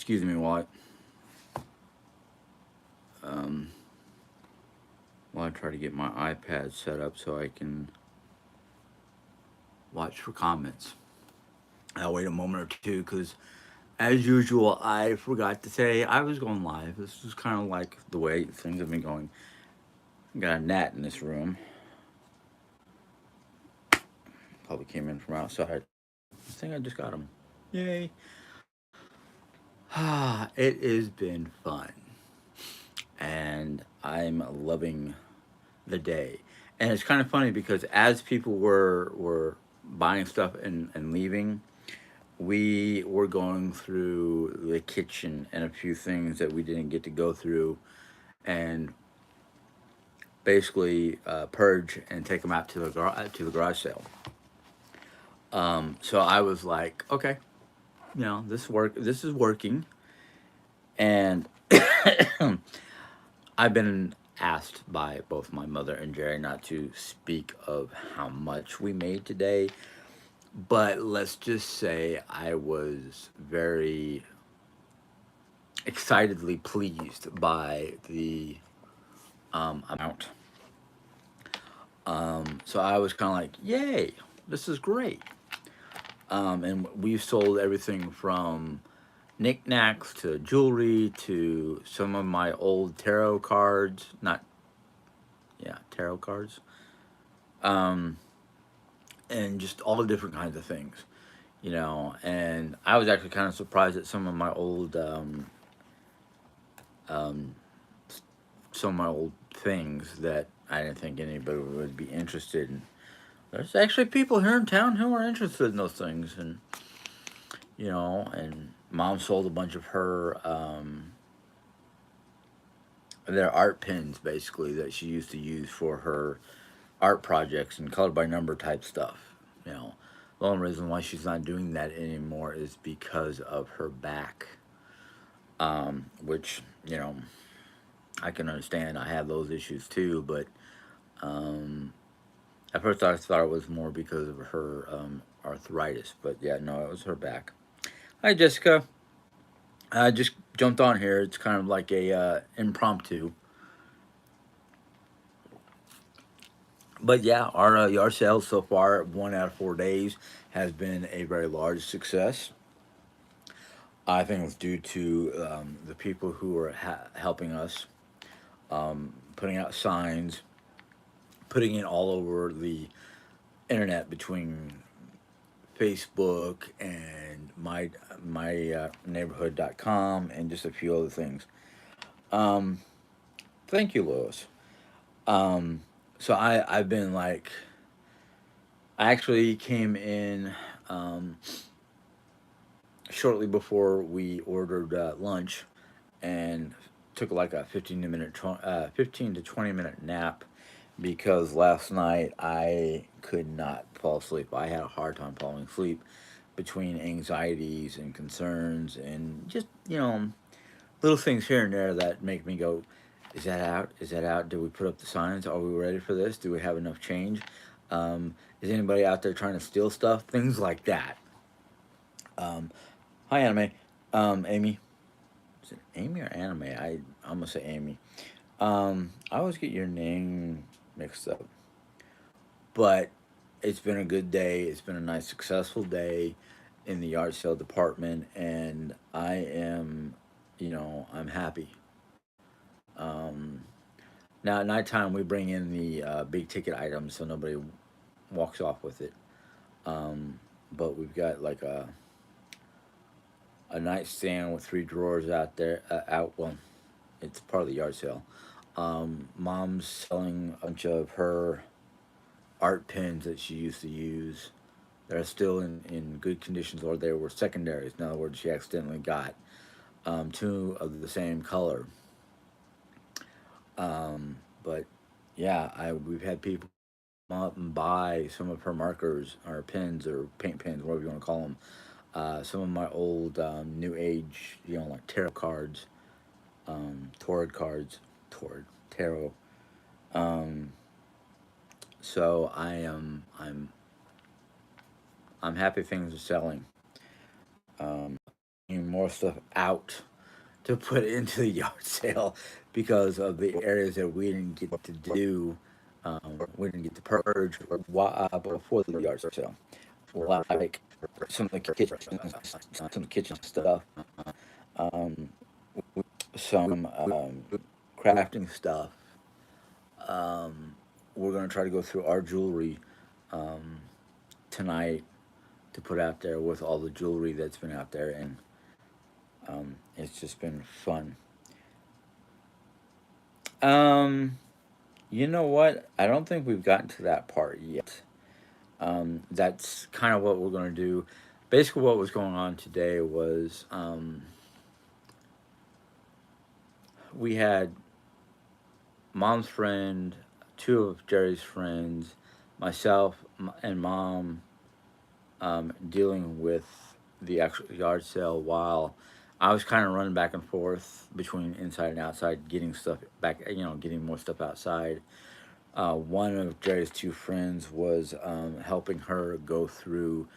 excuse me um, while I try to get my iPad set up so I can watch for comments. I'll wait a moment or two because, as usual, I forgot to say I was going live. This is kind of like the way things have been going. Got a gnat in this room. Probably came in from outside. I think I just got him. Yay. It has been fun. And I'm loving the day. And it's kind of funny because as people were buying stuff and leaving, we were going through the kitchen and a few things that we didn't get to go through, and basically purge and take them out to the garage sale. So I was like, okay, this is working, and I've been asked by both my mother and Jerry not to speak of how much we made today, but let's just say I was very excitedly pleased by the amount. So I was kind of like, yay, this is great. And we've sold everything from knickknacks to jewelry to some of my old tarot cards. Not, yeah, tarot cards. Um, and just all the different kinds of things, And I was actually kind of surprised at um, some of my old things that I didn't think anybody would be interested in. There's actually people here in town who are interested in those things, and Mom sold a bunch of her their art pins basically that she used to use for her art projects and color by number type stuff. You know, the only reason why she's not doing that anymore is because of her back, which I can understand. I have those issues too, but um, at first I thought it was more because of her arthritis, but yeah, no, it was her back. Hi, Jessica. I just jumped on here. It's kind of like a impromptu, but yeah, our yard sales so far, 1 out of 4 days, has been a very large success. I think it's due to the people who are helping us, putting out signs, putting it all over the internet between Facebook and my neighborhood.com and just a few other things. Um, Thank you, Lois. So I've been like, I actually came in um, shortly before we ordered lunch and took like a 15 to 20 minute nap because last night I could not fall asleep. I had a hard time falling asleep between anxieties and concerns and just little things here and there that make me go, is that out? Is that out? Did we put up the signs? Are we ready for this? Do we have enough change? Is anybody out there trying to steal stuff? Things like that. Um, Hi, Anime. Amy. Is it Amy or Anime? I'm gonna say Amy. I always get your name mixed up, but it's been a good day. It's been a nice, successful day in the yard sale department, and I'm happy. Um, Now at nighttime we bring in the big ticket items so nobody walks off with it. But we've got like a nightstand with 3 drawers out there. Out well, it's part of the yard sale. Mom's selling a bunch of her art pens that she used to use. They're still in good conditions, or they were secondaries. In other words, she accidentally got two of the same color. But yeah, I we've had people come up and buy some of her markers or pens or paint pens, whatever you want to call them. Some of my old New Age, like tarot cards, Torrid cards, Torrid tarot. Um, so I'm happy things are selling. Um, more stuff out to put into the yard sale because of the areas that we didn't get to do. We didn't get to purge before the yard sale, like some of the kitchen stuff, um, some crafting stuff. Um, we're gonna try to go through our jewelry um, tonight to put out there with all the jewelry that's been out there, and it's just been fun. Um, you know what? I don't think we've gotten to that part yet. That's kind of what we're going to do. Basically, what was going on today was we had mom's friend, two of Jerry's friends, myself, and mom dealing with the actual yard sale while I was kind of running back and forth between inside and outside, getting stuff back, getting more stuff outside. One of Jerry's two friends was helping her go through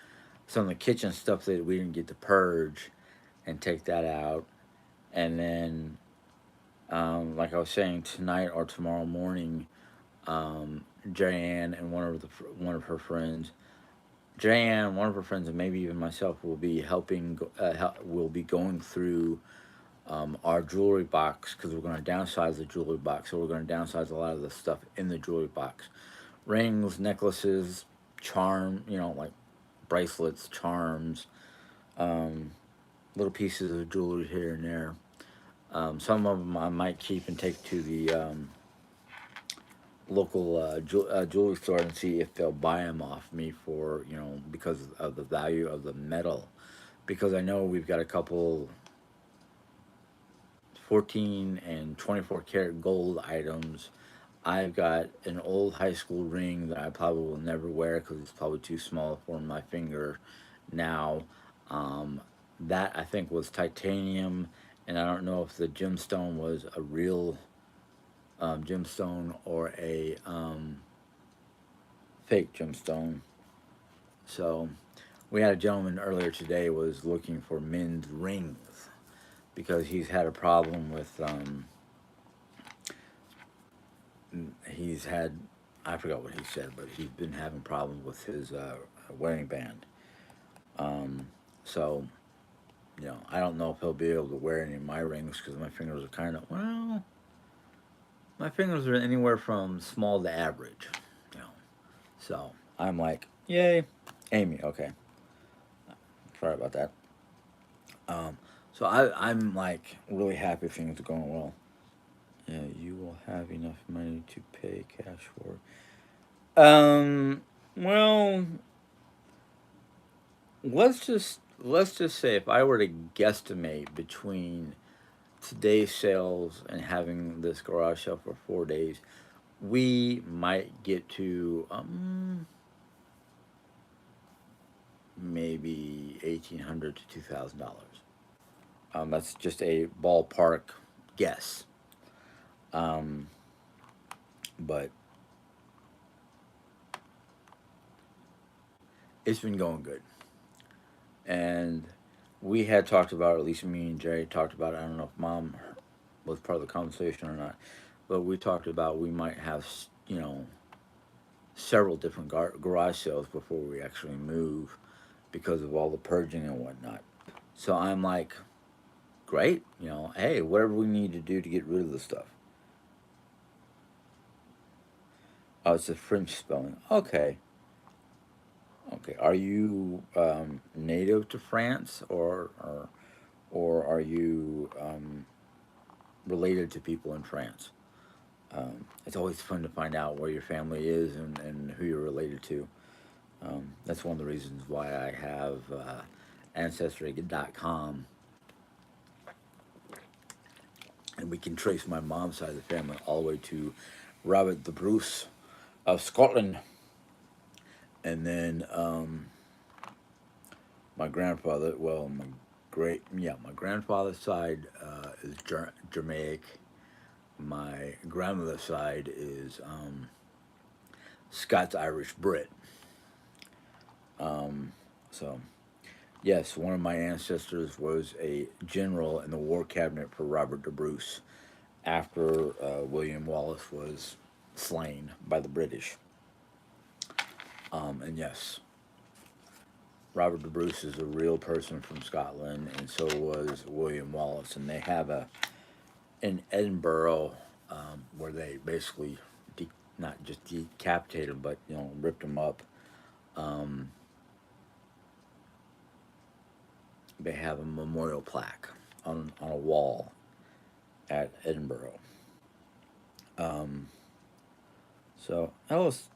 some of the kitchen stuff that we didn't get to purge and take that out. And then, like I was saying, tonight or tomorrow morning, Jerry and one of her friends, Jan, one of her friends, and maybe even myself will be helping. Will be going through our jewelry box because we're going to downsize the jewelry box. So we're going to downsize a lot of the stuff in the jewelry box: rings, necklaces, like bracelets, charms, um, little pieces of jewelry here and there. Some of them I might keep and take to the local jewelry store and see if they'll buy them off me for because of the value of the metal. Because I know we've got a couple 14 and 24 karat gold items. I've got an old high school ring that I probably will never wear because it's probably too small for my finger now. Um, that I think was titanium, and I don't know if the gemstone was a real gemstone or a fake gemstone. So we had a gentleman earlier today was looking for men's rings because he's had a problem with he's had I forgot what he said, but he's been having problems with his wedding band. Um, so I don't know if he'll be able to wear any of my rings because my fingers are kind of my fingers are anywhere from small to average. You know, so I'm like, yay, Amy. Okay, sorry about that. Um, so I'm like really happy things are going well. Yeah, you will have enough money to pay cash for. Well, let's just say if I were to guesstimate between today's sales and having this garage sale for 4 days, we might get to maybe $1,800 to $2,000. That's just a ballpark guess. Um, but it's been going good. And we had talked about, at least me and Jerry talked about it. I don't know if Mom was part of the conversation or not, but we talked about we might have, several different garage sales before we actually move because of all the purging and whatnot. So I'm like, great, hey, whatever we need to do to get rid of the stuff. Oh, it's a French spelling. Okay. Okay. Are you native to France or are you related to people in France? It's always fun to find out where your family is and who you're related to. That's one of the reasons why I have Ancestry.com, and we can trace my mom's side of the family all the way to Robert the Bruce of Scotland, and then my grandfather. Well, my grandfather's side is Jamaic. My grandmother's side is Scots Irish Brit. So Yes, one of my ancestors was a general in the war cabinet for Robert the Bruce after William Wallace was slain by the British. And yes, Robert the Bruce is a real person from Scotland, and so was William Wallace. And they have a in Edinburgh where they basically not just decapitated him, but ripped him up. Um, they have a memorial plaque on a wall at Edinburgh. Um, so that was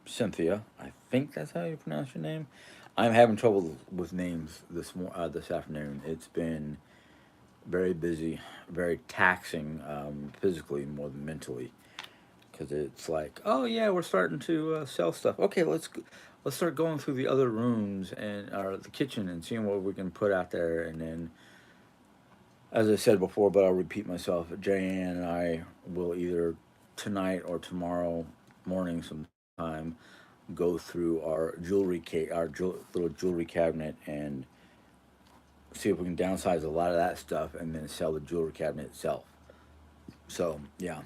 Cynthia. I think that's how you pronounce your name. I'm having trouble with names this afternoon. It's been very busy, very taxing physically more than mentally. Because it's like, oh yeah, we're starting to sell stuff. Okay, let's start going through the other rooms and or the kitchen and seeing what we can put out there. And then, as I said before, but I'll repeat myself, Jayanne and I will either tonight or tomorrow morning sometime go through our little jewelry cabinet and see if we can downsize a lot of that stuff and then sell the jewelry cabinet itself. So yeah,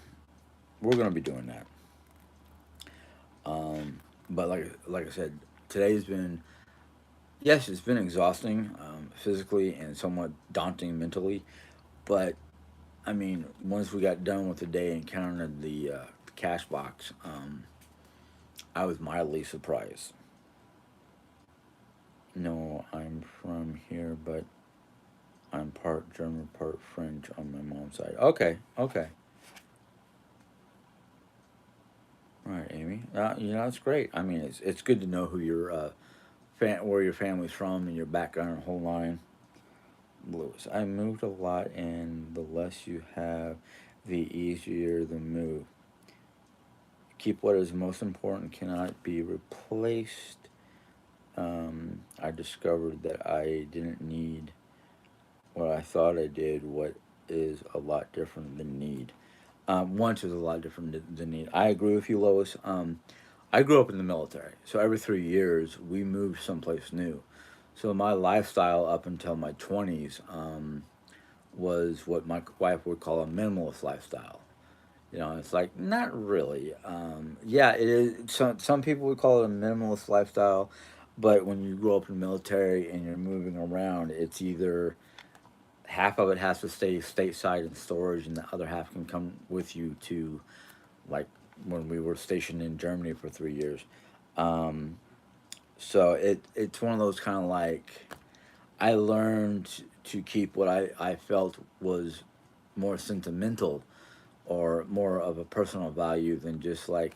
we're gonna be doing that. But like I said, today's been yes, it's been exhausting physically and somewhat daunting mentally. But I mean, once we got done with the day and counted the cash box, I was mildly surprised. No, I'm from here, but I'm part German, part French on my mom's side. Okay, okay. All right, Amy. That's great. I mean, it's good to know who your where your family's from and your background and whole line. Lewis, I moved a lot, and the less you have, the easier the move. Keep what is most important cannot be replaced. I discovered that I didn't need what I thought I did. What is a lot different than need. Want is a lot different than need. I agree with you, Lois. I grew up in the military, so every 3 years we moved someplace new. So my lifestyle up until my 20s was what my wife would call a minimalist lifestyle. It's like not really. Yeah, it is. Some people would call it a minimalist lifestyle, but when you grow up in the military and you're moving around, it's either half of it has to stay stateside in storage, and the other half can come with you to, like when we were stationed in Germany for 3 years. Um, so it's one of those kind of like I learned to keep what I felt was more sentimental or more of a personal value than just like,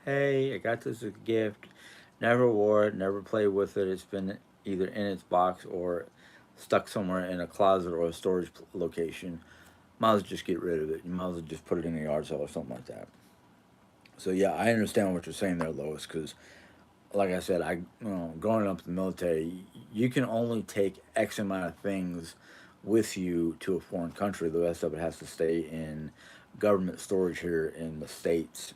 hey, I got this as a gift, never wore it, never played with it. It's been either in its box or stuck somewhere in a closet or a storage location. Might as well just get rid of it. You might as well just put it in a yard sale or something like that. So yeah, I understand what you're saying there, Lois, because like I said, growing up in the military, you can only take X amount of things with you to a foreign country. The rest of it has to stay in government storage here in the states.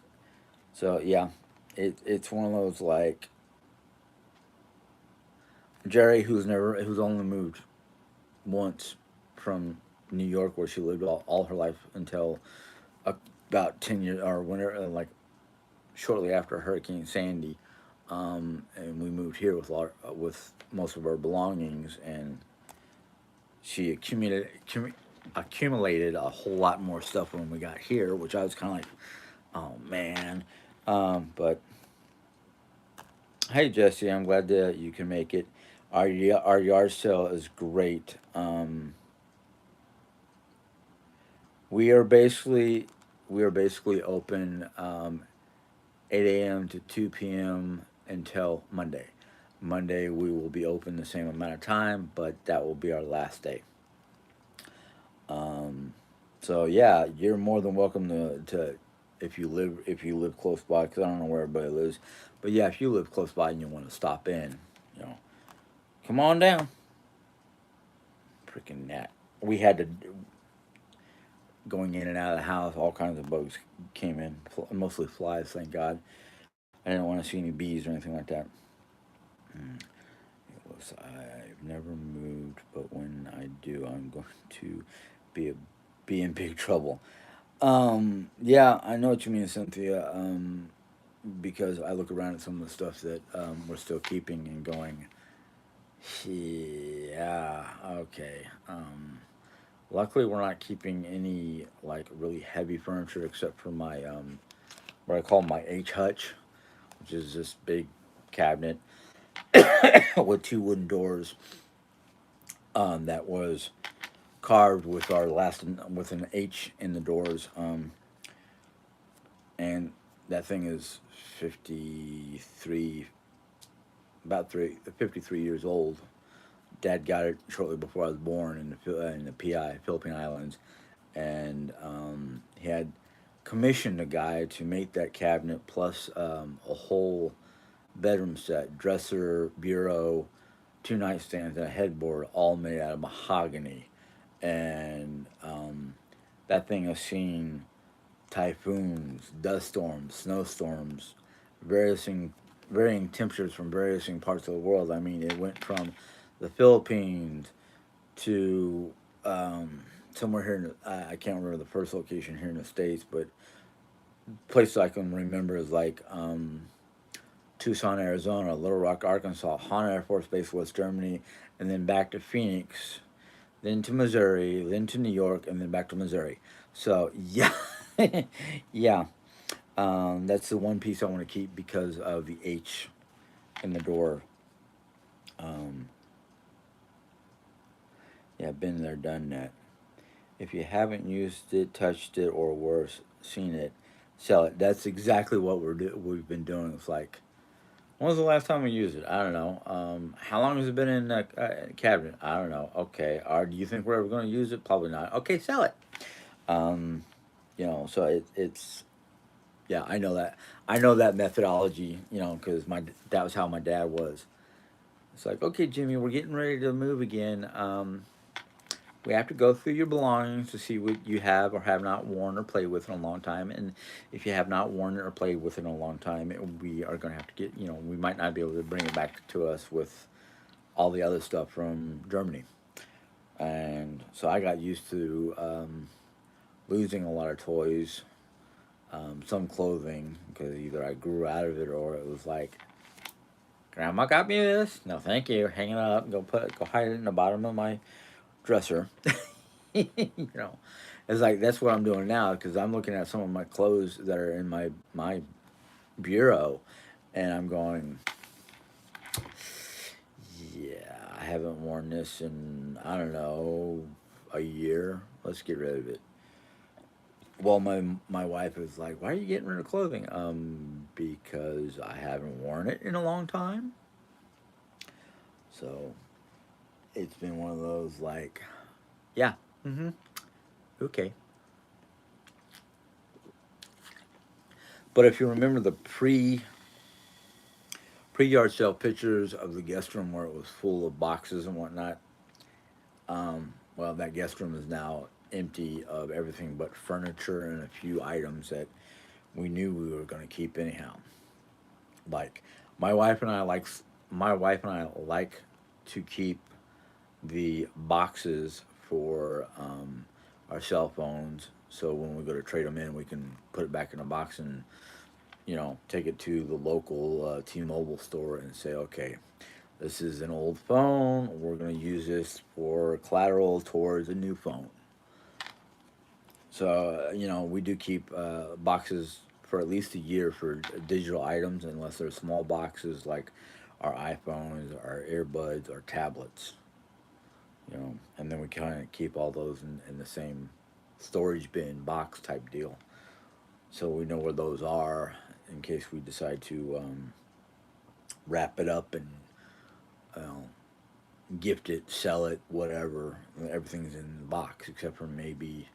So yeah, it's one of those like Jerry, who's only moved once from New York, where she lived all her life until uh, about 10 years or whenever, like shortly after Hurricane Sandy, and we moved here with most of our belongings, and she accumulated a whole lot more stuff when we got here, which I was kind of like, oh man. But hey, Jesse, I'm glad that you can make it. Our yard sale is great. We are basically we are basically open 8 a.m. to 2 p.m. until Monday. Monday we will be open the same amount of time, but that will be our last day. Um, so yeah, you're more than welcome to if you live close by, because I don't know where everybody lives, but yeah, if you live close by and you want to stop in, you know, come on down. Freaking gnat. We had to going in and out of the house. All kinds of bugs came in, mostly flies. Thank God. I didn't want to see any bees or anything like that. Mm. I've never moved, but when I do, I'm going to be a, be in big trouble. Yeah, I know what you mean, Cynthia. Because I look around at some of the stuff that we're still keeping and going, yeah, okay. Luckily, we're not keeping any like really heavy furniture except for my what I call my H hutch, which is this big cabinet with two wooden doors that was carved with our last with an H in the doors, and that thing is 53, about 53 years old. Dad got it shortly before I was born in the PI Philippine Islands, and he had commissioned a guy to make that cabinet plus a whole bedroom set, dresser, bureau, two nightstands, and a headboard, all made out of mahogany. And that thing has seen typhoons, dust storms, snowstorms, various varying temperatures from various parts of the world. I mean, it went from the Philippines to somewhere here. I can't remember the first location here in the states, but places I can remember is like Tucson, Arizona, Little Rock, Arkansas, Hana Air Force Base, West Germany, and then back to Phoenix, then to Missouri, then to New York, and then back to Missouri. So yeah, yeah, that's the one piece I want to keep because of the H in the door. Um, yeah, been there, done that. If you haven't used it, touched it, or worse, seen it, sell it. That's exactly what we've been doing. It's like, when was the last time we used it? I don't know. How long has it been in the cabinet? I don't know. Okay. Or do you think we're ever going to use it? Probably not. Okay, sell it. Um, so it's yeah. I know that. I know that methodology. Because that was how my dad was. It's like, okay, Jimmy, we're getting ready to move again. We have to go through your belongings to see what you have or have not worn or played with in a long time. And if you have not worn it or played with it in a long time, we are going to have to get, we might not be able to bring it back to us with all the other stuff from Germany. And so I got used to losing a lot of toys, some clothing, because either I grew out of it or it was like, Grandma got me this. No, thank you. Hang it up. Go hide it in the bottom of my dresser. you know, it's like that's what I'm doing now because I'm looking at some of my clothes that are in my bureau, and I'm going, yeah, I haven't worn this in I don't know a year. Let's get rid of it. Well, my wife is like, why are you getting rid of clothing? Because I haven't worn it in a long time. So it's been one of those like, yeah, okay. But if you remember the pre yard sale pictures of the guest room where it was full of boxes and whatnot, well, that guest room is now empty of everything but furniture and a few items that we knew we were going to keep anyhow. Like my wife and I like my wife and I like to keep the boxes for our cell phones. So when we go to trade them in, we can put it back in a box and take it to the local T-Mobile store and say, okay, this is an old phone. We're going to use this for collateral towards a new phone. So we do keep boxes for at least a year for digital items, unless they're small boxes like our iPhones, our earbuds, our tablets. And then we kind of keep all those in the same storage bin box type deal, so we know where those are in case we decide to wrap it up and uh, gift it, sell it, whatever. Everything's in the box except for maybe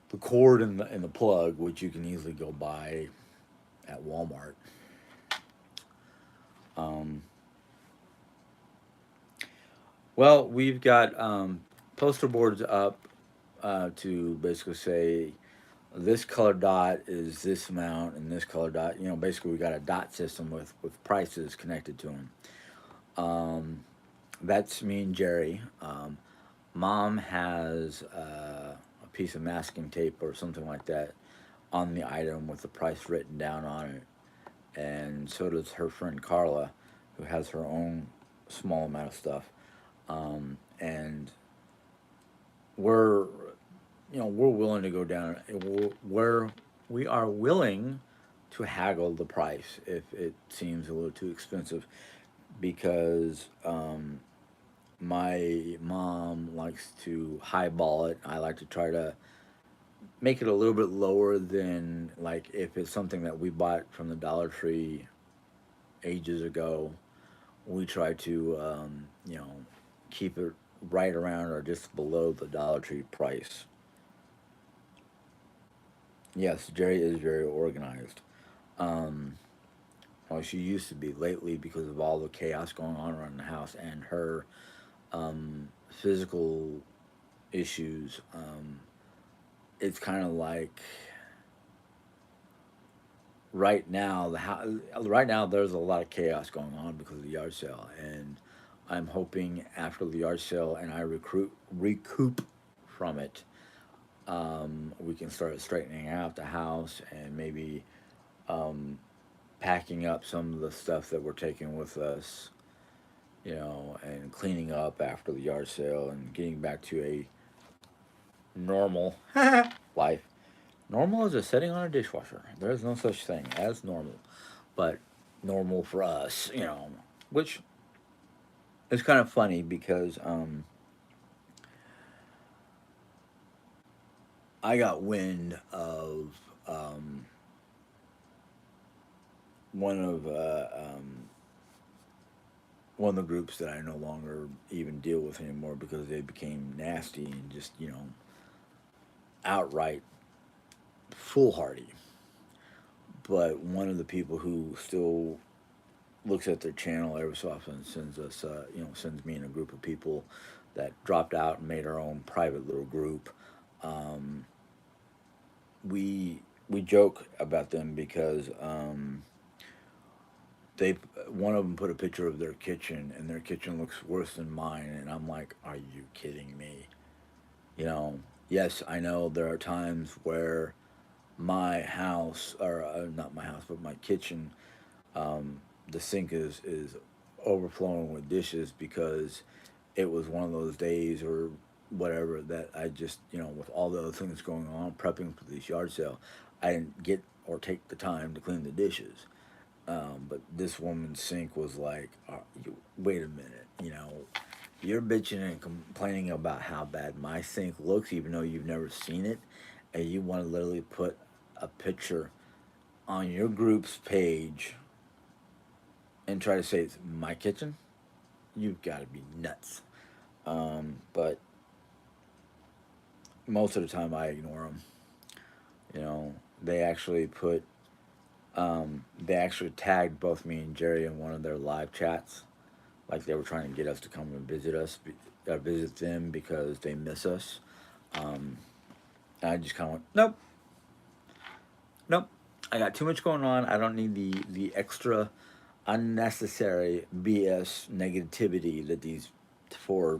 the cord and the plug, which you can easily go buy at Walmart. Um, well, we've got poster boards up to basically say this color dot is this amount and this color dot. Basically we got a dot system with prices connected to them. That's me and Jerry. Mom has a piece of masking tape or something like that on the item with the price written down on it, and so does her friend Carla, who has her own small amount of stuff. And we're, we're willing to go down. We are willing to haggle the price if it seems a little too expensive, because my mom likes to highball it. I like to try to make it a little bit lower than, like, if it's something that we bought from the Dollar Tree ages ago. We try to keep it right around or just below the Dollar Tree price. Yes, Jerry is very organized. Um, well, she used to be. Lately, because of all the chaos going on around the house and her physical issues, it's kind of like right now there's a lot of chaos going on because of the yard sale, and I'm hoping after the yard sale and I recoup from it, we can start straightening out the house and maybe packing up some of the stuff that we're taking with us, and cleaning up after the yard sale and getting back to a normal life. Normal is just sitting on a dishwasher. There's no such thing as normal, but normal for us, which is kind of funny because I got wind of um, one of uh, um, one of the groups that I no longer even deal with anymore because they became nasty and just outright foolhardy. But one of the people who still looks at their channel every so often sends us, sends me and a group of people that dropped out and made our own private little group. Um, we joke about them because they one of them put a picture of their kitchen, and their kitchen looks worse than mine, and I'm like, are you kidding me? You know, yes, I know there are times where my house, or not my house, but my kitchen, the sink is overflowing with dishes because it was one of those days or whatever that I just, with all the other things going on, prepping for this yard sale, I didn't get or take the time to clean the dishes. But this woman's sink was like, wait a minute, you're bitching and complaining about how bad my sink looks, even though you've never seen it, and you want to literally put a picture on your group's page and try to say it's my kitchen? You've got to be nuts. But most of the time, I ignore them. You know, they actually put, they actually tagged both me and Jerry in one of their live chats, like they were trying to get us to come and visit them because they miss us. Um, and I just kind of went, nope, nope. I got too much going on. I don't need the extra unnecessary BS negativity that these four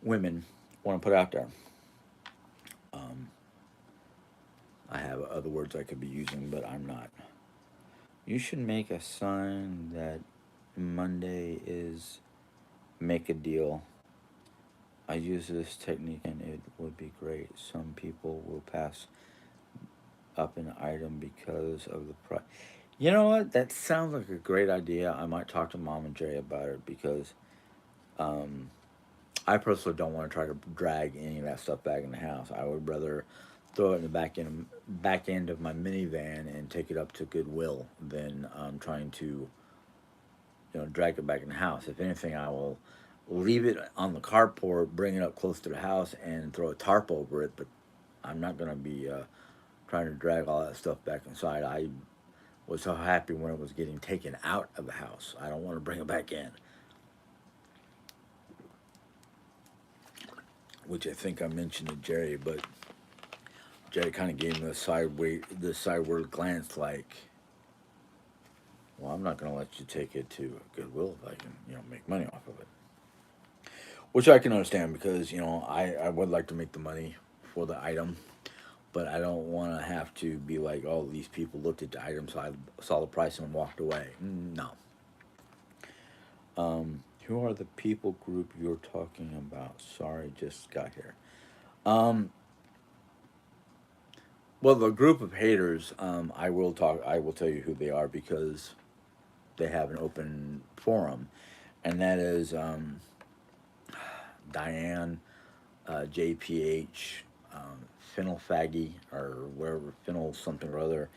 women want to put out there. Um, I have other words I could be using, but I'm not. You should make a sign that Monday is make a deal. I use this technique and it would be great. Some people will pass up an item because of the price. You know what? That sounds like a great idea. I might talk to Mom and Jay about it because um, I personally don't want to try to drag any of that stuff back in the house. I would rather throw it in the back end of my minivan and take it up to Goodwill than trying to drag it back in the house. If anything, I will leave it on the carport, bring it up close to the house, and throw a tarp over it. But I'm not gonna be trying to drag all that stuff back inside. I was so happy when it was getting taken out of the house. I don't want to bring it back in, which I think I mentioned to Jerry, but Jerry kind of gave me the sideward glance, like, well, I'm not going to let you take it to Goodwill if I can, make money off of it. Which I can understand because, I would like to make the money for the item, but I don't want to have to be like, oh, these people looked at the item, so I saw the price and walked away. No. Who are the people group you're talking about? Sorry, just got here. Um, well, the group of haters, I will talk. I will tell you who they are because they have an open forum, and that is Diane, JPH, Fennel Faggy, or whatever, Fennel something or other,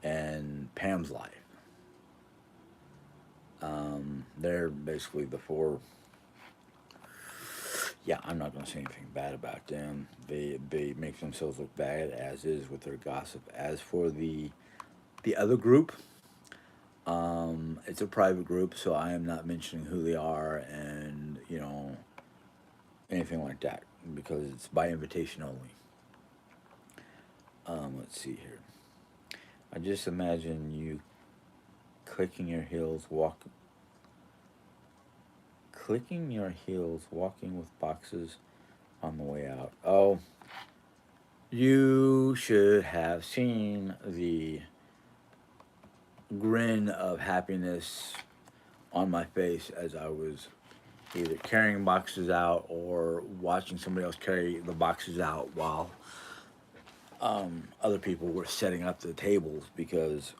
and Pam's Life. They're basically the four. Yeah, I'm not going to say anything bad about them. They make themselves look bad as is with their gossip. As for the other group, it's a private group, so I am not mentioning who they are and anything like that because it's by invitation only. Let's see here. I just imagine you clicking your heels, clicking your heels, walking with boxes on the way out. Oh, you should have seen the grin of happiness on my face as I was either carrying boxes out or watching somebody else carry the boxes out while other people were setting up the tables because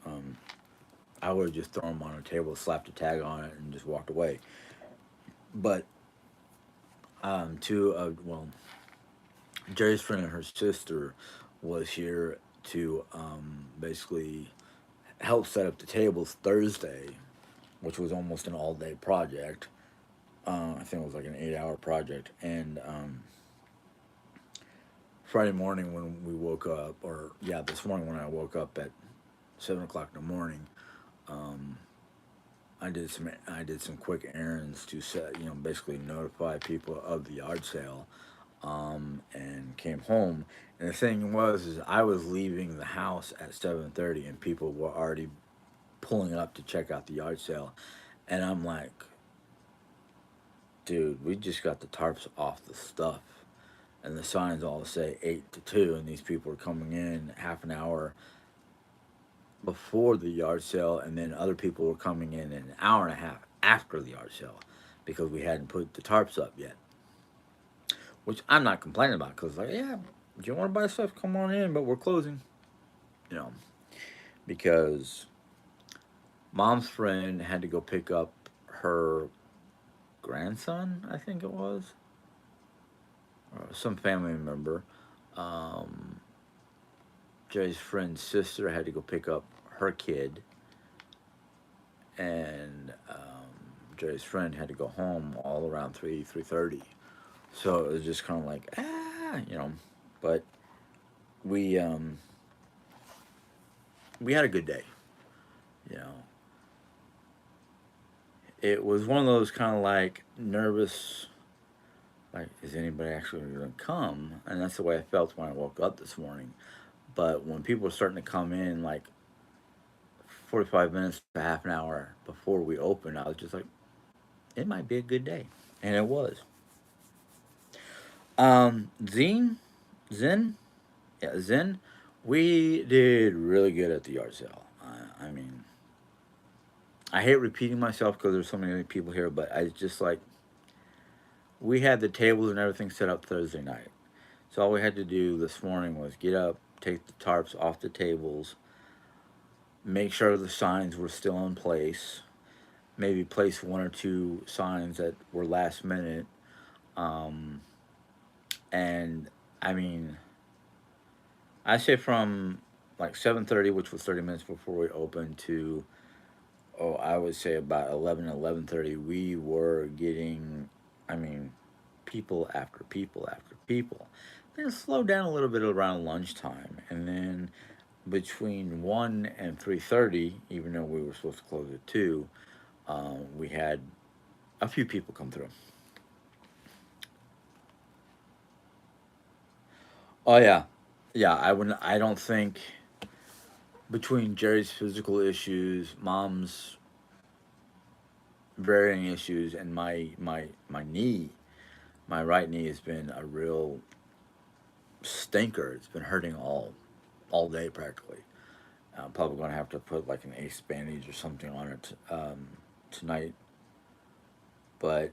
I would have just thrown them on a table, slapped a tag on it, and just walked away. But well, Jerry's friend and her sister was here to basically help set up the tables Thursday, which was almost an all day project. I think it was like an 8 hour project. And Friday morning when we woke up, or yeah, this morning when I woke up at 7 o'clock in the morning, um, I did some quick errands to set basically notify people of the yard sale, and came home. And the thing was is I was leaving the house at 7:30, and people were already pulling up to check out the yard sale, and I'm like, dude, we just got the tarps off the stuff, and the signs all say 8 to 2, and these people are coming in half an hour before the yard sale, and then other people were coming in an hour and a half after the yard sale because we hadn't put the tarps up yet. Which I'm not complaining about because, like, yeah, if you want to buy stuff, come on in, but we're closing, you know, because mom's friend had to go pick up her grandson, I think it was, or some family member. Um, Jay's friend's sister had to go pick up her kid, and Jay's friend had to go home all around 3:30. So it was just kind of like but we um, we had a good day. You know, it was one of those kind of like nervous, like is anybody actually going to come? And that's the way I felt when I woke up this morning. But when people were starting to come in, like 45 minutes to half an hour before we opened, I was just like, it might be a good day, and it was. Zine, Zen, yeah, Zen. We did really good at the yard sale. I mean, I hate repeating myself because there's so many other people here, but I just like we had the tables and everything set up Thursday night. So all we had to do this morning was get up, take the tarps off the tables, make sure the signs were still in place, maybe place one or two signs that were last minute. Um, and I mean, I say from like 7:30, which was 30 minutes before we opened, to I would say about 11:30, we were getting, I mean, people after people after people. Then it slowed down a little bit around lunchtime, and then between 1 and 3:30, even though we were supposed to close at 2, we had a few people come through. Oh yeah, yeah. I would. I don't think between Jerry's physical issues, mom's. varying issues, and my knee, my right knee has been a real stinker. It's been hurting all day practically. I'm probably going to have to put like an ace bandage or something on it tonight, but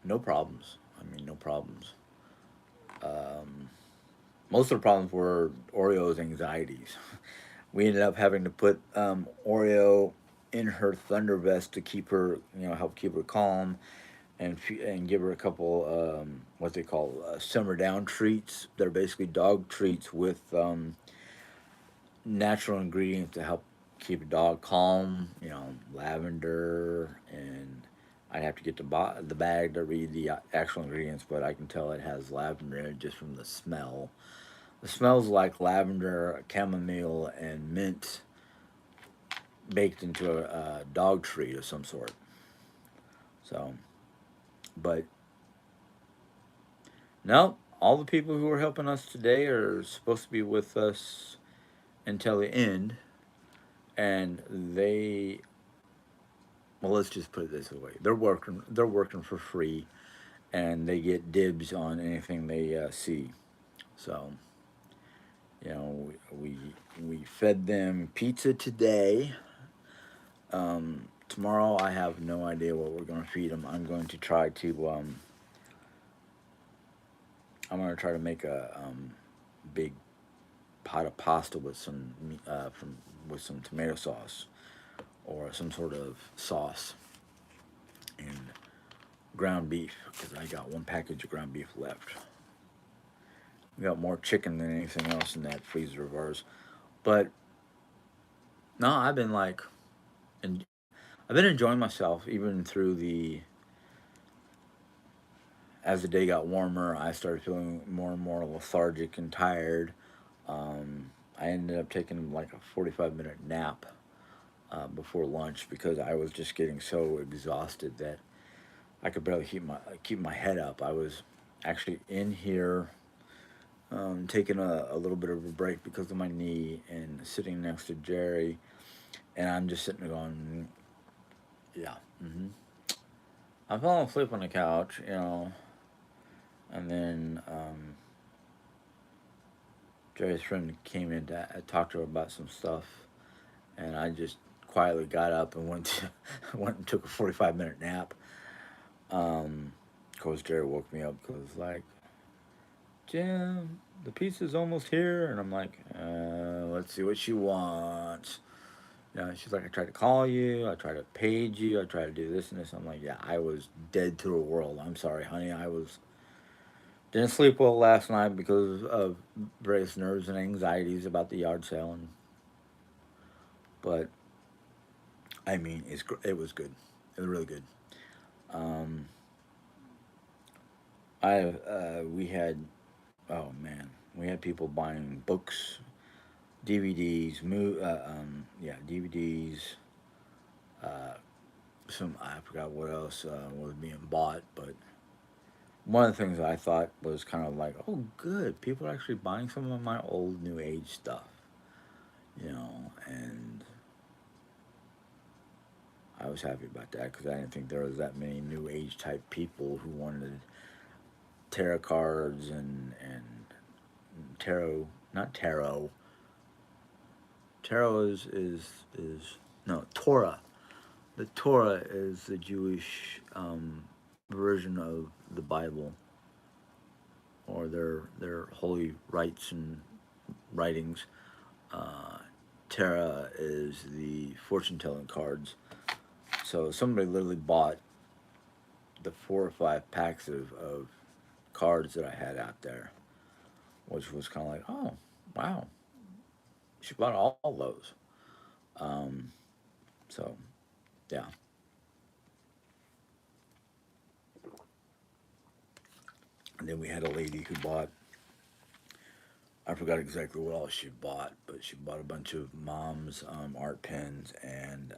no problems. I mean, no problems. Um, Most of the problems were Oreo's anxieties. We ended up having to put Oreo in her thunder vest to keep her, help keep her calm, and give her a couple what they call simmer down treats. They're basically dog treats with natural ingredients to help keep a dog calm. Lavender, and I'd have to get the bag to read the actual ingredients, but I can tell it has lavender in it just from the smell. The smells like lavender, chamomile, and mint baked into a dog treat of some sort. So, but no, all the people who are helping us today are supposed to be with us until the end, and well, let's just put it this way: they're working for free, and they get dibs on anything they see. So, we fed them pizza today. Tomorrow, I have no idea what we're going to feed them. I'm going to try to make a big pot of pasta with with some tomato sauce or some sort of sauce and ground beef, because I got one package of ground beef left. We got more chicken than anything else in that freezer of ours. But no, and I've been enjoying myself even through the as the day got warmer. I started feeling more and more lethargic and tired. I ended up taking like a 45-minute nap before lunch because I was just getting so exhausted that I could barely keep my head up. I was actually in here taking a little bit of a break because of my knee and sitting next to Jerry, and I'm just sitting there going, yeah. I'm falling asleep on the couch, and then Jerry's friend came in to talk to her about some stuff, and I just quietly got up and went and took a 45-minute nap. Of course, Jerry woke me up because like, Jim, the pizza's almost here, and I'm like, let's see what she wants. She's like, I tried to call you, I tried to page you, I tried to do this and this. I'm like, yeah, I was dead to the world. I'm sorry, honey. I was didn't sleep well last night because of various nerves and anxieties about the yard sale, but I mean, it was good. It was really good. Um, I we had oh man, we had people buying books, DVDs, DVDs. Uh, I forgot what else was being bought, but one of the things I thought was kind of like, oh, good, people are actually buying some of my old New Age stuff, and I was happy about that because I didn't think there was that many New Age type people who wanted tarot cards and tarot, not tarot. Tarot is no Torah. The Torah is the Jewish version of the Bible, or their holy rites and writings. Uh, Tarot is the fortune telling cards. So somebody literally bought the 4 or 5 packs of cards that I had out there, which was kind of like, oh, wow, she bought all those. Um, so yeah, and then we had a lady who bought. I forgot exactly what all she bought, but she bought a bunch of mom's art pens, and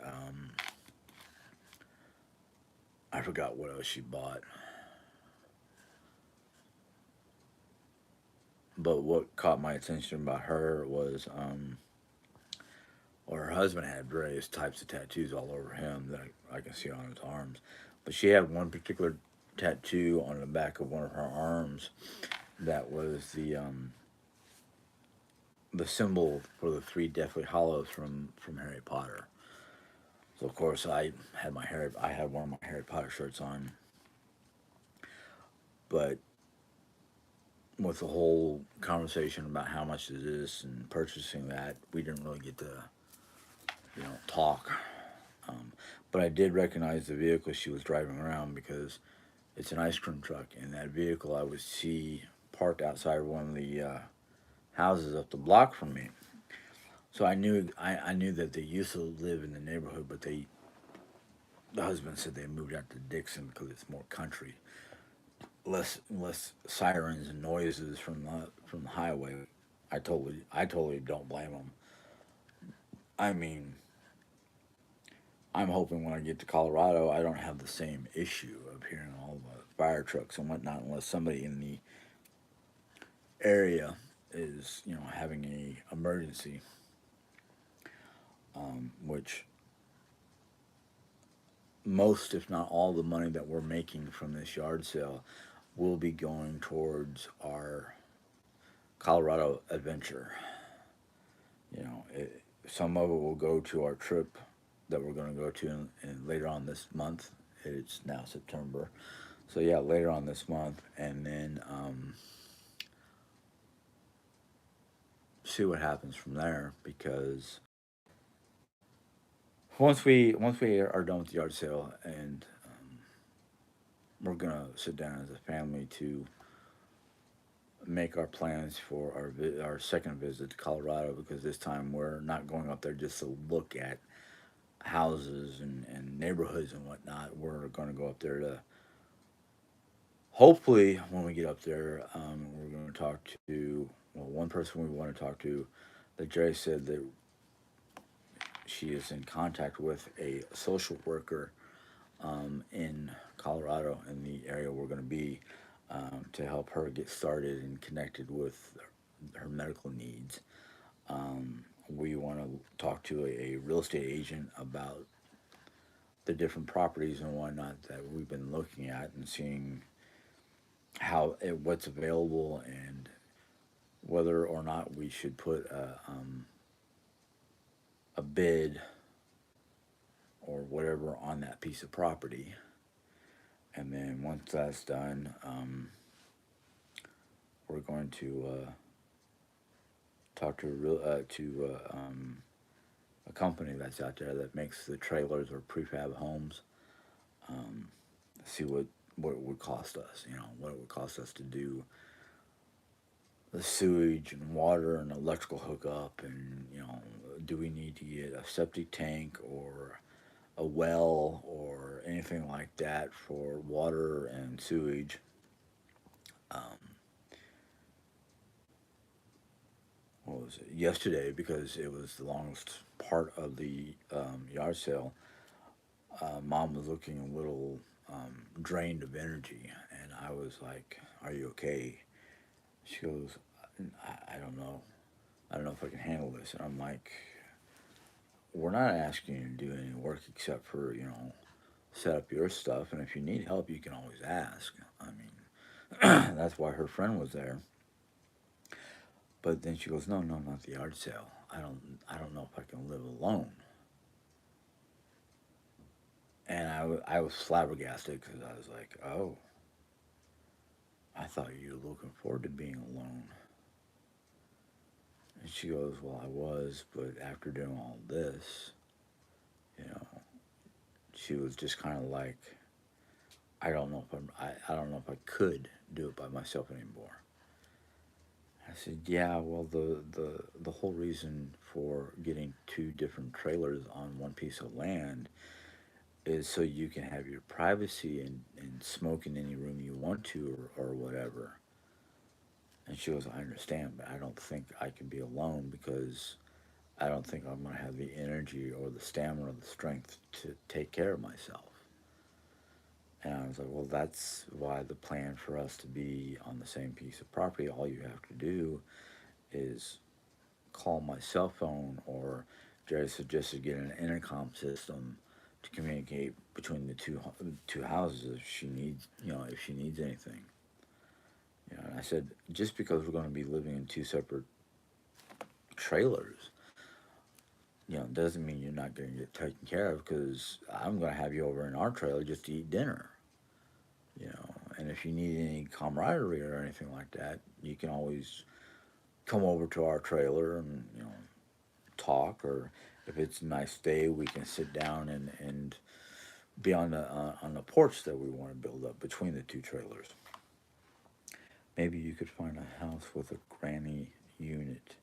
I forgot what else she bought. But what caught my attention about her was or her husband had various types of tattoos all over him that I can see on his arms. But she had one particular tattoo on the back of one of her arms that was the symbol for the three Deathly Hollows from Harry Potter. So of course I had one of my Harry Potter shirts on, but with the whole conversation about how much is this and purchasing that, we didn't really get to talk. Um, but I did recognize the vehicle she was driving around because it's an ice cream truck, and that vehicle I would see parked outside one of the houses up the block from me. So I knew that they used to live in the neighborhood, but the husband said they moved out to Dixon because it's more country, less sirens and noises from the highway. I totally don't blame them. I mean, I'm hoping when I get to Colorado, I don't have the same issue of hearing all the fire trucks and whatnot, unless somebody in the area is having a emergency, which most, if not all, the money that we're making from this yard sale will be going towards our Colorado adventure. Some of it will go to our trip that we're going to go to in later on this month. It's now September, so yeah, later on this month, and then see what happens from there. Because once we are done with the yard sale, and we're gonna sit down as a family to make our plans for our second visit to Colorado, because this time we're not going up there just to look at houses and neighborhoods and whatnot. We're going to go up there to hopefully, when we get up there, we're going to talk to, well, one person we want to talk to that Jerry said that she is in contact with a social worker in Colorado, in the area we're going to be, to help her get started and connected with her medical needs. We want to talk to a real estate agent about the different properties and whatnot that we've been looking at and seeing what's available, and whether or not we should put a bid or whatever on that piece of property. And then once that's done, we're going to talk to a company that's out there that makes the trailers or prefab homes. Um, See what it would cost us. What it would cost us to do the sewage and water and electrical hookup, and do we need to get a septic tank or a well or anything like that for water and sewage. Um, what was it? Yesterday, because it was the longest part of the yard sale, Mom was looking a little drained of energy, and I was like, "Are you okay?" She goes, I don't know. I don't know if I can handle this." And I'm like, "We're not asking you to do any work except for, set up your stuff. And if you need help, you can always ask." I mean, that's why her friend was there. But then she goes, "No, no, not the yard sale. I don't know if I can live alone." And I was flabbergasted, because I was like, "Oh, I thought you were looking forward to being alone." And she goes, "Well, I was, but after doing all this, you know," she was just kind of like, I don't know if I could do it by myself anymore." I said, "Yeah, well, the whole reason for getting two different trailers on one piece of land is so you can have your privacy and smoke in any room you want to, or whatever." And she goes, "I understand, but I don't think I can be alone, because I don't think I'm going to have the energy or the stamina or the strength to take care of myself." And I was like, "Well, that's why the plan for us to be on the same piece of property, all you have to do is call my cell phone or Jerry suggested getting an intercom system to communicate between the two houses if she needs, if she needs anything. And I said, just because we're going to be living in two separate trailers, doesn't mean you're not going to get taken care of, because I'm going to have you over in our trailer just to eat dinner. And if you need any camaraderie or anything like that, you can always come over to our trailer and talk. Or if it's a nice day, we can sit down and be on the porch that we want to build up between the two trailers. Maybe you could find a house with a granny unit.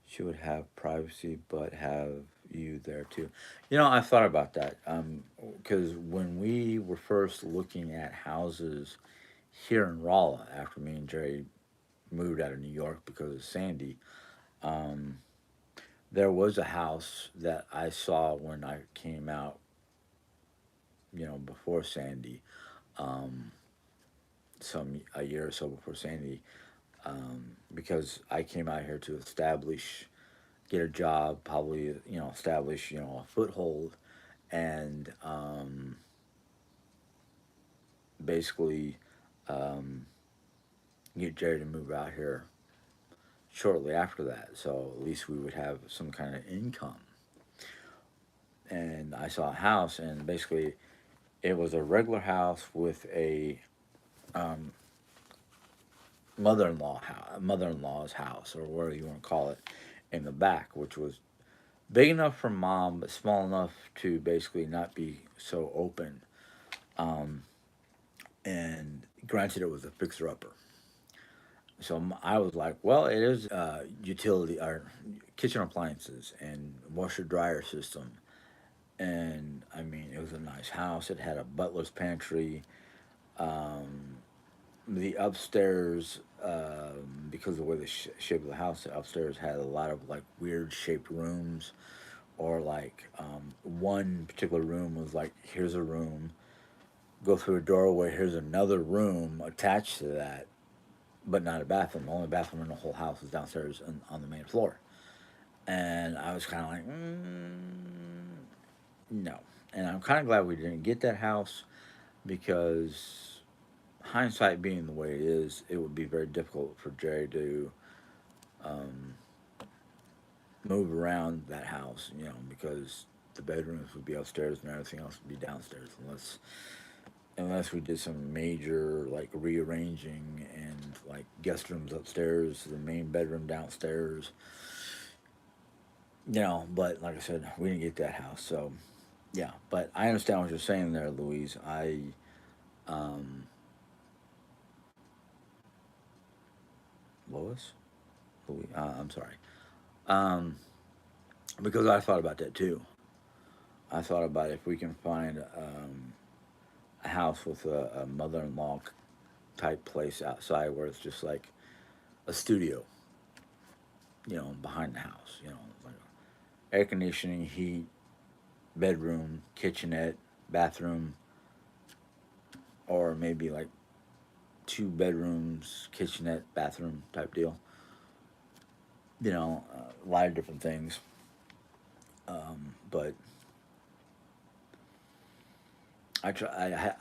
She would have privacy, but have you there too. I thought about that, because when we were first looking at houses here in Rolla, after me and Jerry moved out of New York because of Sandy, um, there was a house that I saw when I came out, before Sandy, um, some a year or so before Sandy, because I came out here to get a job, probably establish a foothold, and basically um, get Jerry to move out here shortly after that. So at least we would have some kind of income. And I saw a house, and basically it was a regular house with a um, mother-in-law's house, or whatever you want to call it, in the back, which was big enough for mom, but small enough to basically not be so open. Um, and granted, it was a fixer-upper. So I was like, well, it is utility or kitchen appliances and washer dryer system. And I mean, it was a nice house. It had a butler's pantry. Um, the upstairs, because of the way the shape of the house, the upstairs had a lot of like weird shaped rooms, or like one particular room was like, here's a room, go through a doorway, here's another room attached to that, but not a bathroom. The only bathroom in the whole house was downstairs on the main floor. And I was kind of like, no. And I'm kind of glad we didn't get that house, because hindsight being the way it is, it would be very difficult for Jerry to um, move around that house, because the bedrooms would be upstairs and everything else would be downstairs, unless we did some major like rearranging, and like guest rooms upstairs, the main bedroom downstairs. But like I said, we didn't get that house, so yeah. But I understand what you're saying there, Louise. Um, Lois, Louise, I'm sorry. Um, because I thought about that too. I thought about if we can find a house with a mother-in-law type place outside, where it's just like a studio, behind the house, like air conditioning, heat, bedroom, kitchenette, bathroom, or maybe like two bedrooms, kitchenette, bathroom type deal. A lot of different things. But I try.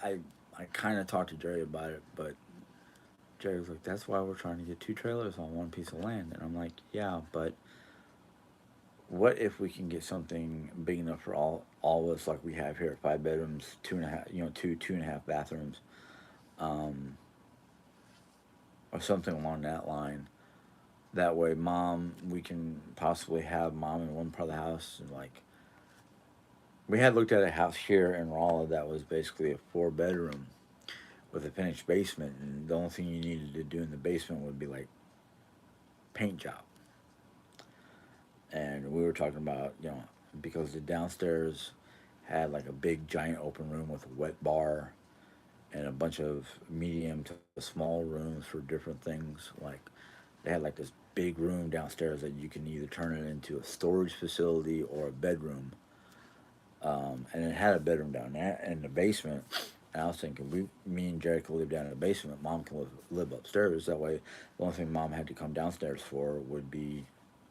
I kind of talked to Jerry about it, but Jerry was like, "That's why we're trying to get two trailers on one piece of land." And I'm like, "Yeah, but what if we can get something big enough for all of us, like we have here, 5 bedrooms, two and a half, two and a half bathrooms, um, or something along that line. That way, we can possibly have mom in one part of the house, and like we had looked at a house here in Rolla that was basically a 4 bedroom with a finished basement, and the only thing you needed to do in the basement would be like paint job. And we were talking about, because the downstairs had like a big giant open room with a wet bar and a bunch of medium to small rooms for different things. Like they had like this big room downstairs that you can either turn it into a storage facility or a bedroom. And it had a bedroom down there in the basement. And I was thinking, me and Jerry could live down in the basement. Mom can live upstairs. That way, the only thing mom had to come downstairs for would be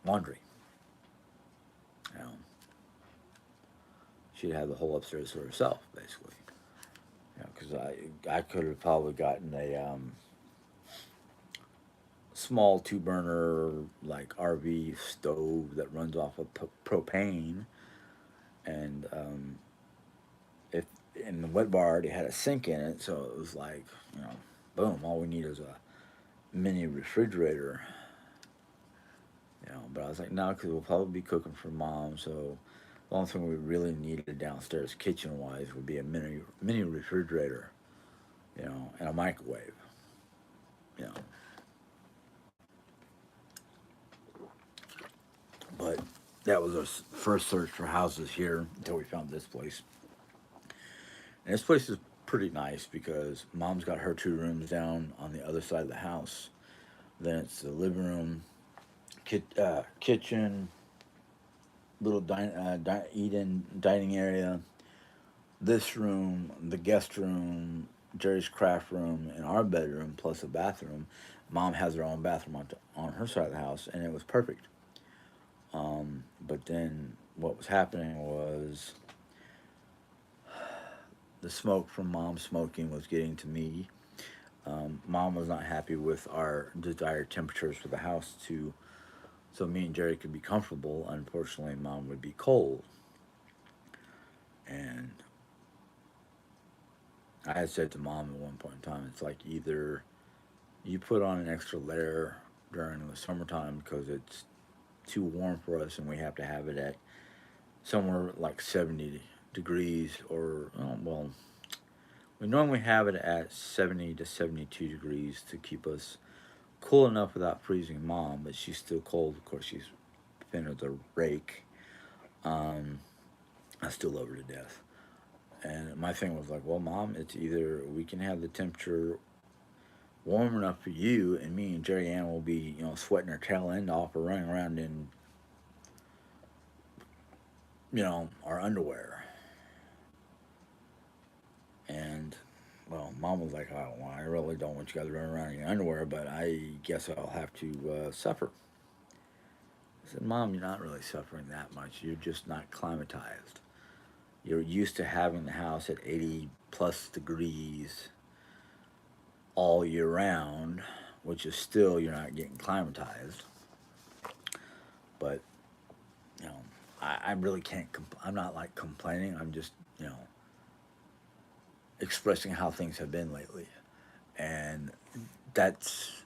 laundry. she'd have the whole upstairs to herself, basically. Because I could have probably gotten a small two burner like RV stove that runs off of propane, and if in the wet bar already had a sink in it, so it was like, you know, boom, all we need is a mini refrigerator. But I was like, no, because we'll probably be cooking for mom, so the only thing we really needed downstairs kitchen wise would be a mini refrigerator, and a microwave, you know. But that was our first search for houses here until we found this place. And this place is pretty nice because mom's got her two rooms down on the other side of the house. Then it's the living room, kitchen, little eat-in dining area, this room, the guest room, Jerry's craft room, and our bedroom plus a bathroom. Mom has her own bathroom on her side of the house, and it was perfect. But then what was happening was the smoke from mom smoking was getting to me. Mom was not happy with our desired temperatures for the house to, so me and Jerry could be comfortable. Unfortunately, mom would be cold, and I had said to mom at one point in time, it's like either you put on an extra layer during the summertime because it's too warm for us and we have to have it at somewhere like 70 degrees, or well, we normally have it at 70 to 72 degrees to keep us cool enough without freezing mom, but she's still cold. Of course, she's thin as a rake. um, I still love her to death. And my thing was like, well, mom, it's either we can have the temperature warm enough for you, and me and Jerry Ann will be, sweating our tail end off or running around in, our underwear. And well, mom was like, I really don't want you guys running around in your underwear, but I guess I'll have to suffer. I said, Mom, you're not really suffering that much. You're just not climatized. You're used to having the house at 80 plus degrees all year round, which is still, you're not getting climatized. But, you know, I really can't, I'm not like complaining. I'm just, expressing how things have been lately. And that's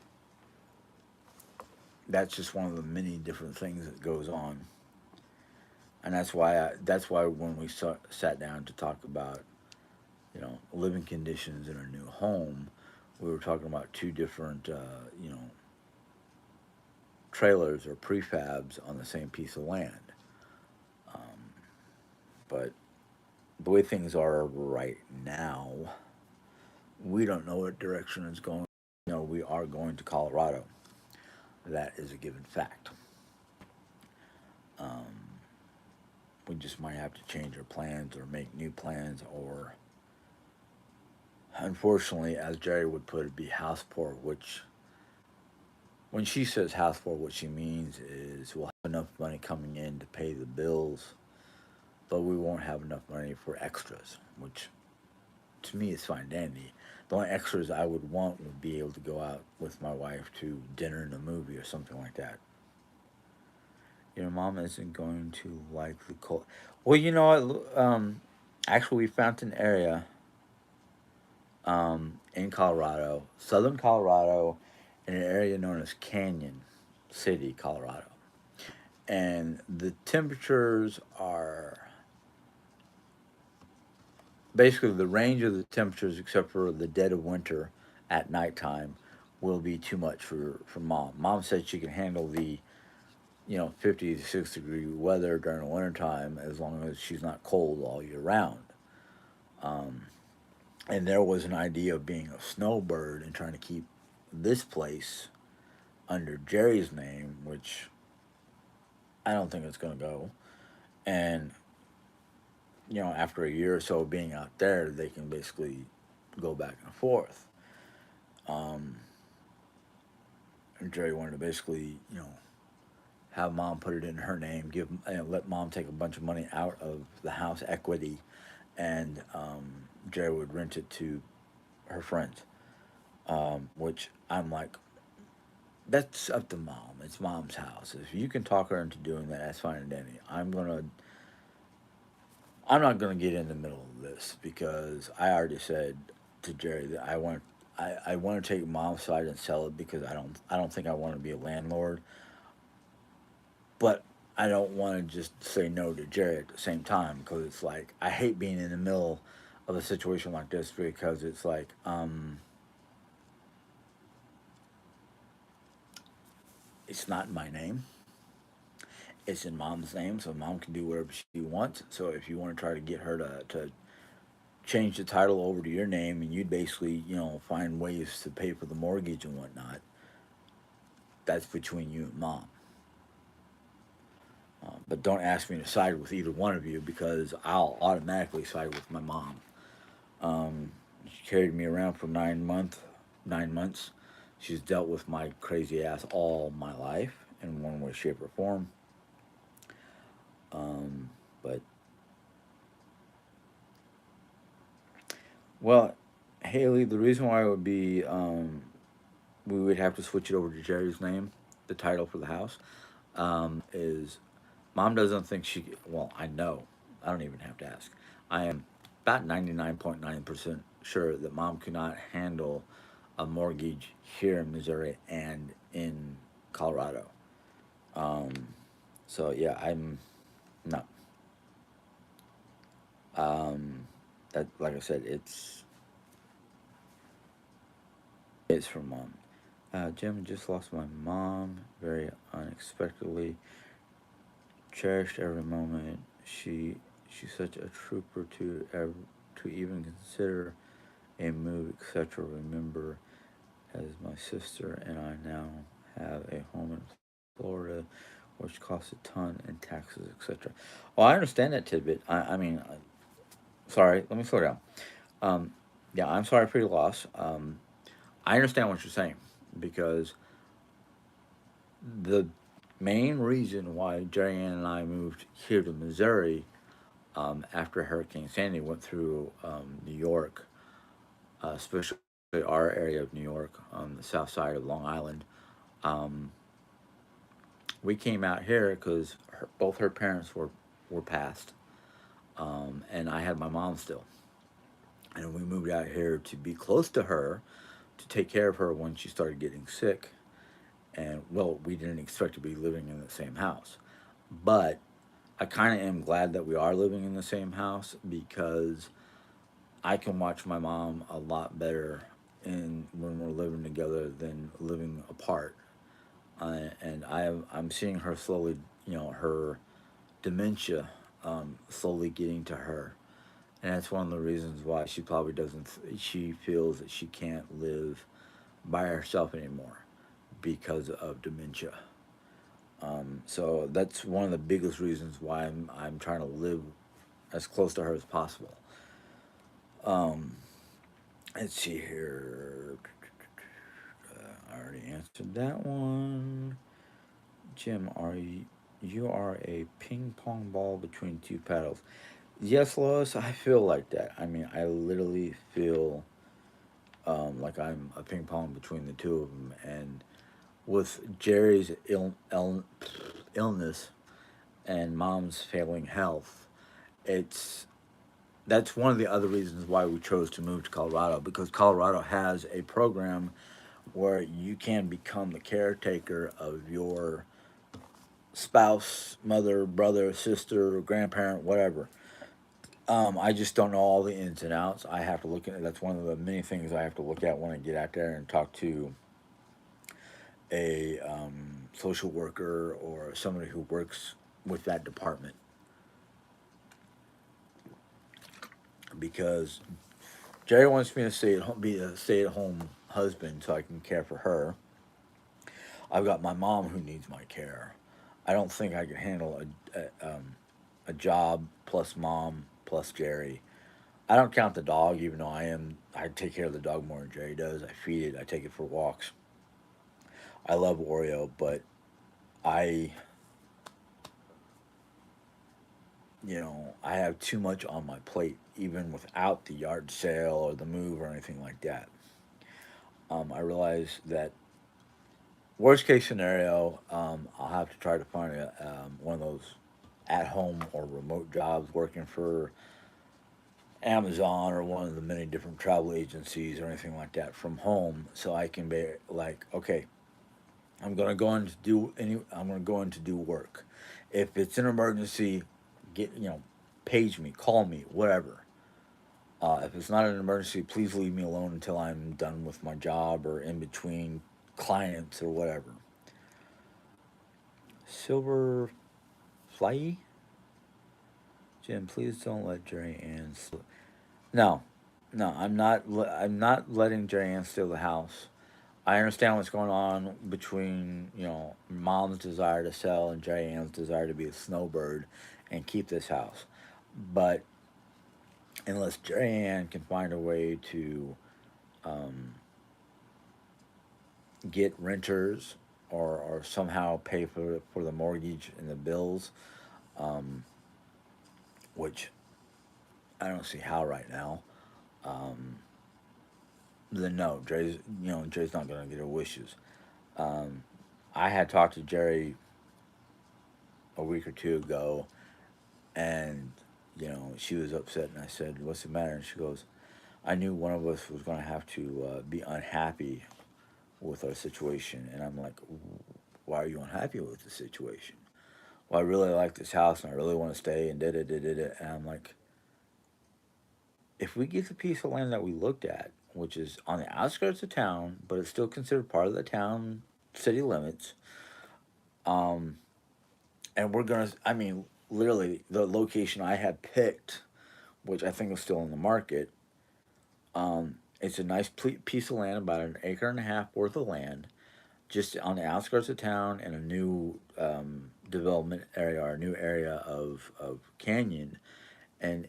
that's just one of the many different things that goes on. And that's why when we sat down to talk about, living conditions in a new home, we were talking about two different, trailers or prefabs on the same piece of land. Um, but the way things are right now, we don't know what direction it's going. We are going to Colorado. That is a given fact. Um, we just might have to change our plans or make new plans, or unfortunately, as Jerry would put it, be house poor, which when she says house poor, what she means is we'll have enough money coming in to pay the bills, but we won't have enough money for extras, which to me is fine dandy. The only extras I would want would be able to go out with my wife to dinner and a movie or something like that. Your mom isn't going to like the cold. Well, you know what? Actually, we found an area in Colorado, southern Colorado, in an area known as Canyon City, Colorado. And the temperatures are basically the range of the temperatures, except for the dead of winter at nighttime, will be too much for mom. Mom said she can handle the 50 to 60 degree weather during the wintertime as long as she's not cold all year round. Um, and there was an idea of being a snowbird and trying to keep this place under Jerry's name, which I don't think it's going to go. And after a year or so of being out there, they can basically go back and forth. Um, and Jerry wanted to basically, have mom put it in her name, give and let mom take a bunch of money out of the house equity, and Jerry would rent it to her friends. Which I'm like, that's up to mom. It's mom's house. If you can talk her into doing that, that's fine and dandy. I'm not gonna get in the middle of this because I already said to Jerry that I want to take mom's side and sell it because I don't think I want to be a landlord, but I don't want to just say no to Jerry at the same time because it's like I hate being in the middle of a situation like this because it's like it's not in my name. It's in mom's name, so mom can do whatever she wants. So if you want to try to get her to change the title over to your name and you'd basically, find ways to pay for the mortgage and whatnot, that's between you and mom. But don't ask me to side with either one of you because I'll automatically side with my mom. She carried me around for 9 months. She's dealt with my crazy ass all my life in one way, shape, or form. But well, Haley, the reason why it would be we would have to switch it over to Jerry's name, the title for the house, is mom doesn't think she. Well, I know. I don't even have to ask. I am about 99.9% sure that mom could not handle a mortgage here in Missouri and in Colorado. Um, so yeah, I'm no. Um, that like I said, it's from mom. Jim just lost my mom very unexpectedly. Cherished every moment. She's such a trooper to even consider a move, etc. Remember, as my sister and I now have a home in Florida, which costs a ton in taxes, etc. Well, I understand that tidbit. Sorry, let me slow down. Um, yeah, I'm sorry for your loss. I understand what you're saying because the main reason why Jerry Ann and I moved here to Missouri after Hurricane Sandy went through New York, especially our area of New York on the south side of Long Island. Um, we came out here because both her parents were passed, and I had my mom still, and we moved out here to be close to her, to take care of her when she started getting sick. And well, we didn't expect to be living in the same house, but I kind of am glad that we are living in the same house because I can watch my mom a lot better in when we're living together than living apart. And I'm seeing her slowly, her dementia slowly getting to her, and that's one of the reasons why she probably doesn't. She feels that she can't live by herself anymore because of dementia. So that's one of the biggest reasons why I'm trying to live as close to her as possible. Um, let's see here. I already answered that one. Jim, you are a ping pong ball between two paddles? Yes, Lois, I feel like that. I mean, I literally feel like I'm a ping pong between the two of them. And with Jerry's illness and mom's failing health, it's that's one of the other reasons why we chose to move to Colorado because Colorado has a program where you can become the caretaker of your spouse, mother, brother, sister, grandparent, whatever. I just don't know all the ins and outs. I have to look at that's one of the many things I have to look at when I get out there and talk to a social worker or somebody who works with that department because Jerry wants me to stay at home, be a stay-at-home husband so I can care for her. I've got my mom who needs my care. I don't think I can handle a job plus mom plus Jerry. I don't count the dog, even though I take care of the dog more than Jerry does. I feed it. I take it for walks. I love Oreo, but I I have too much on my plate, even without the yard sale or the move or anything like that. I realize that worst case scenario, I'll have to try to find one of those at home or remote jobs working for Amazon or one of the many different travel agencies or anything like that from home, so I can be like, okay, I'm gonna go in to do work. If it's an emergency, get page me, call me, whatever. If it's not an emergency, please leave me alone until I'm done with my job or in between clients or whatever. Silver Fly, Jim, please don't let Jerry Ann. No, no, I'm not letting Jerry Ann steal the house. I understand what's going on between mom's desire to sell and Jerry Ann's desire to be a snowbird and keep this house, but unless Jerry Ann can find a way to um, get renters or somehow pay for the mortgage and the bills, um, which I don't see how right now. Um, then no, Jay's not going to get her wishes. Um, I had talked to Jerry a week or two ago, and she was upset, and I said, "What's the matter?" And she goes, "I knew one of us was going to have to be unhappy with our situation," and I'm like, "Why are you unhappy with the situation?" "Well, I really like this house, and I really want to stay," and da. And I'm like, if we get the piece of land that we looked at, which is on the outskirts of town, but it's still considered part of the town city limits, um, and we're gonna, I mean, literally the location I had picked, which I think is still in the market, it's a nice piece of land, about an acre and a half worth of land, just on the outskirts of town in a new development area or a new area of Canyon, and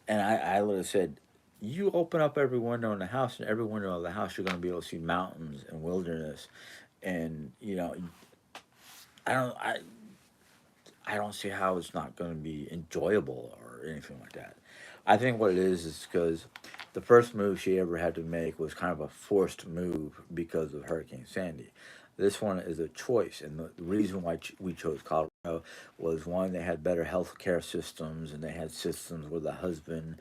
I literally said, you open up every window in the house, and every window of the house, you're going to be able to see mountains and wilderness, and I don't I I don't see how it's not going to be enjoyable or anything like that. I think what it is because the first move she ever had to make was kind of a forced move because of Hurricane Sandy. This one is a choice, and the reason why we chose Colorado was one, they had better health care systems, and they had systems where the husband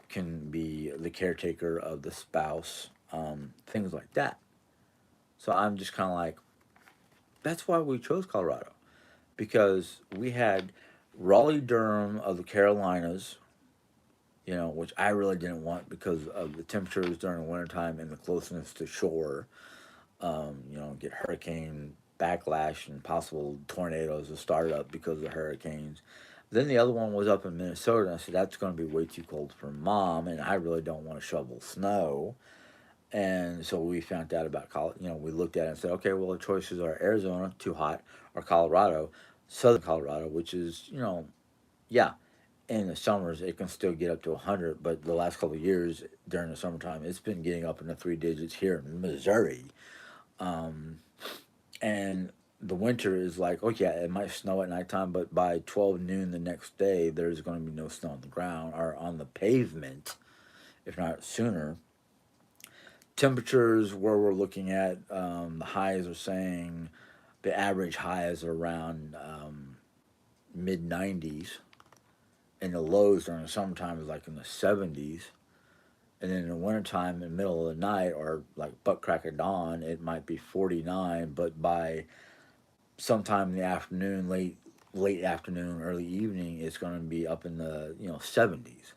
can be the caretaker of the spouse, things like that. So I'm just kind of like, that's why we chose Colorado, because we had Raleigh Durham of the Carolinas, which I really didn't want because of the temperatures during the wintertime and the closeness to shore. Get hurricane backlash and possible tornadoes to start up because of the hurricanes. Then the other one was up in Minnesota, and I said, that's going to be way too cold for mom, and I really don't want to shovel snow. And so we found out about we looked at it and said, okay, well, the choices are Arizona, too hot, or Colorado, southern Colorado, which is, yeah, in the summers it can still get up to 100, but the last couple of years during the summertime, it's been getting up in the three digits here in Missouri. Um, and the winter is like, oh yeah, it might snow at nighttime, but by 12 noon the next day, there's going to be no snow on the ground or on the pavement, if not sooner. Temperatures where we're looking at, the highs are saying the average highs are around mid 90s, and the lows during the summertime is like in the 70s. And then in the wintertime, in the middle of the night, or like butt crack of dawn, it might be 49, but by sometime in the afternoon, late afternoon, early evening, it's going to be up in the 70s.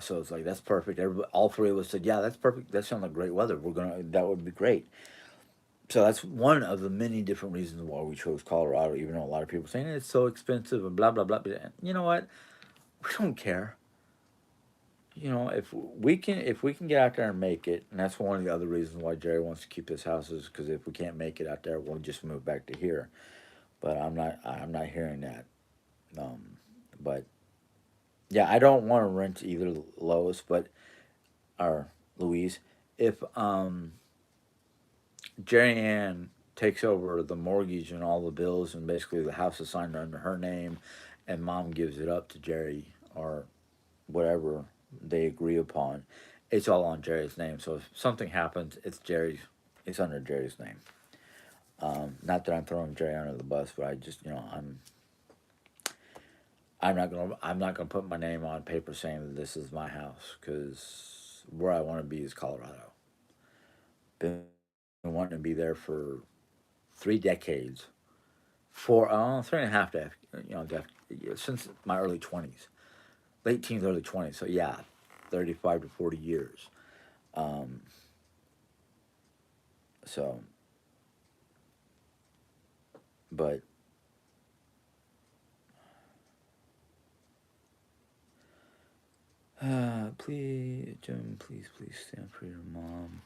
So it's like, that's perfect. Everybody, all three of us said, yeah, that's perfect. That sounds like great weather. That would be great. So that's one of the many different reasons why we chose Colorado, even though a lot of people are saying it's so expensive and blah blah blah. But you know what? We don't care. If we can get out there and make it, and that's one of the other reasons why Jerry wants to keep this house, is because if we can't make it out there, we'll just move back to here. But I'm not hearing that. Um, but yeah, I don't want to rent either, Lois, but or Louise. If Jerry Ann takes over the mortgage and all the bills, and basically the house is signed under her name, and mom gives it up to Jerry or whatever they agree upon, it's all on Jerry's name. So if something happens, it's under Jerry's name. Not that I'm throwing Jerry under the bus, but I just, I'm not gonna put my name on paper saying that this is my house because where I want to be is Colorado. Been wanting to be there for 3 decades, 3.5 since my early 20s, late teens, early 20s. So yeah, 35 to 40 years. Um, so, but please, Jim, please stand for your mom.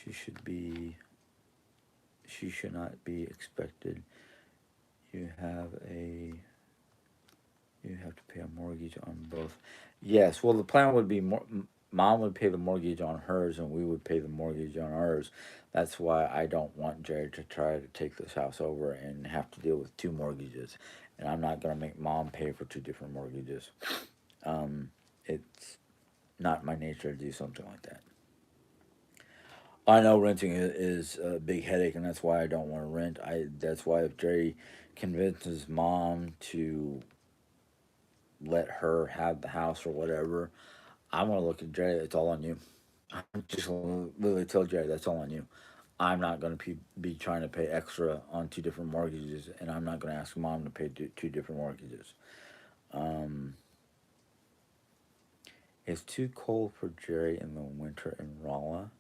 She should be. She should not be expected. You have a. You have to pay a mortgage on both. Yes. Well, the plan would be mom would pay the mortgage on hers, and we would pay the mortgage on ours. That's why I don't want Jerry to try to take this house over and have to deal with two mortgages, and I'm not gonna make mom pay for two different mortgages. It's not my nature to do something like that. I know renting is a big headache, and that's why I don't want to rent. I That's why if Jerry convinces mom to let her have the house or whatever, I'm gonna look at Jerry. It's all on you. I'm just gonna literally tell Jerry that's all on you. I'm not gonna be trying to pay extra on two different mortgages, and I'm not gonna ask mom to pay two different mortgages. Um, it's too cold for Jerry in the winter in Rolla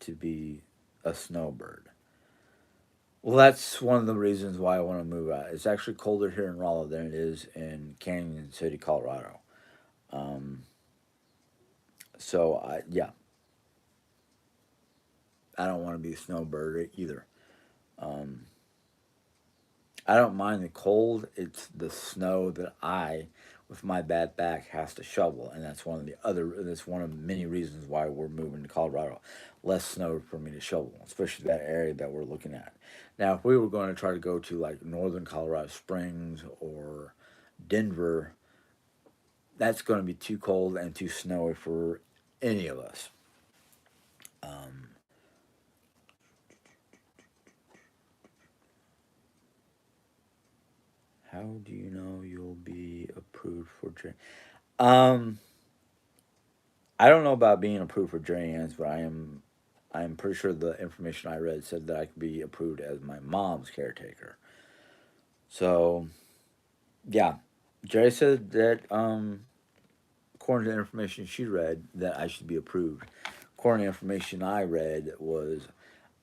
to be a snowbird. Well, that's one of the reasons why I want to move out. It's actually colder here in Raleigh than it is in Canyon City, Colorado. Um, yeah, I don't want to be a snowbird either. Um, I don't mind the cold. It's the snow that with my bad back, has to shovel, and that's one of the other. That's one of many reasons why we're moving to Colorado. Less snow for me to shovel, especially that area that we're looking at. Now, if we were going to try to go to like northern Colorado Springs or Denver, that's going to be too cold and too snowy for any of us. Um, how do you know you'll be approved for training? Um, I don't know about being approved for Drans, but I'm pretty sure the information I read said that I could be approved as my mom's caretaker. So yeah, Jerry said that according to the information she read that I should be approved. According to the information I read was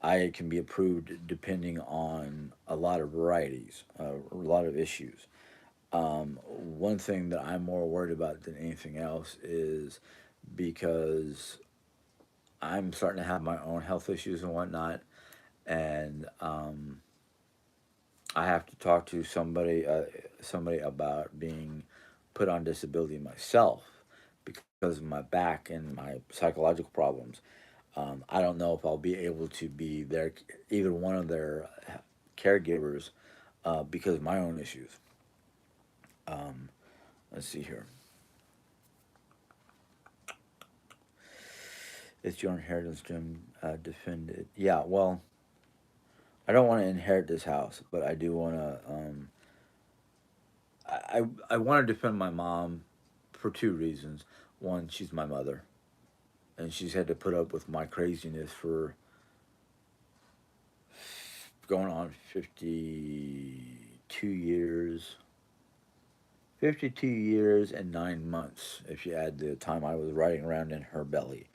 I can be approved depending on a lot of varieties, a lot of issues. One thing that I'm more worried about than anything else is because I'm starting to have my own health issues and whatnot, and I have to talk to somebody about being put on disability myself because of my back and my psychological problems. I don't know if I'll be able to be either one of their caregivers because of my own issues. Um, let's see here. It's your inheritance, Jim. Defend it. Yeah, well, I don't want to inherit this house, but I do want to. I want to defend my mom for two reasons. One, she's my mother, and she's had to put up with my craziness for going on 52 years. 52 years and 9 months, if you add the time I was riding around in her belly.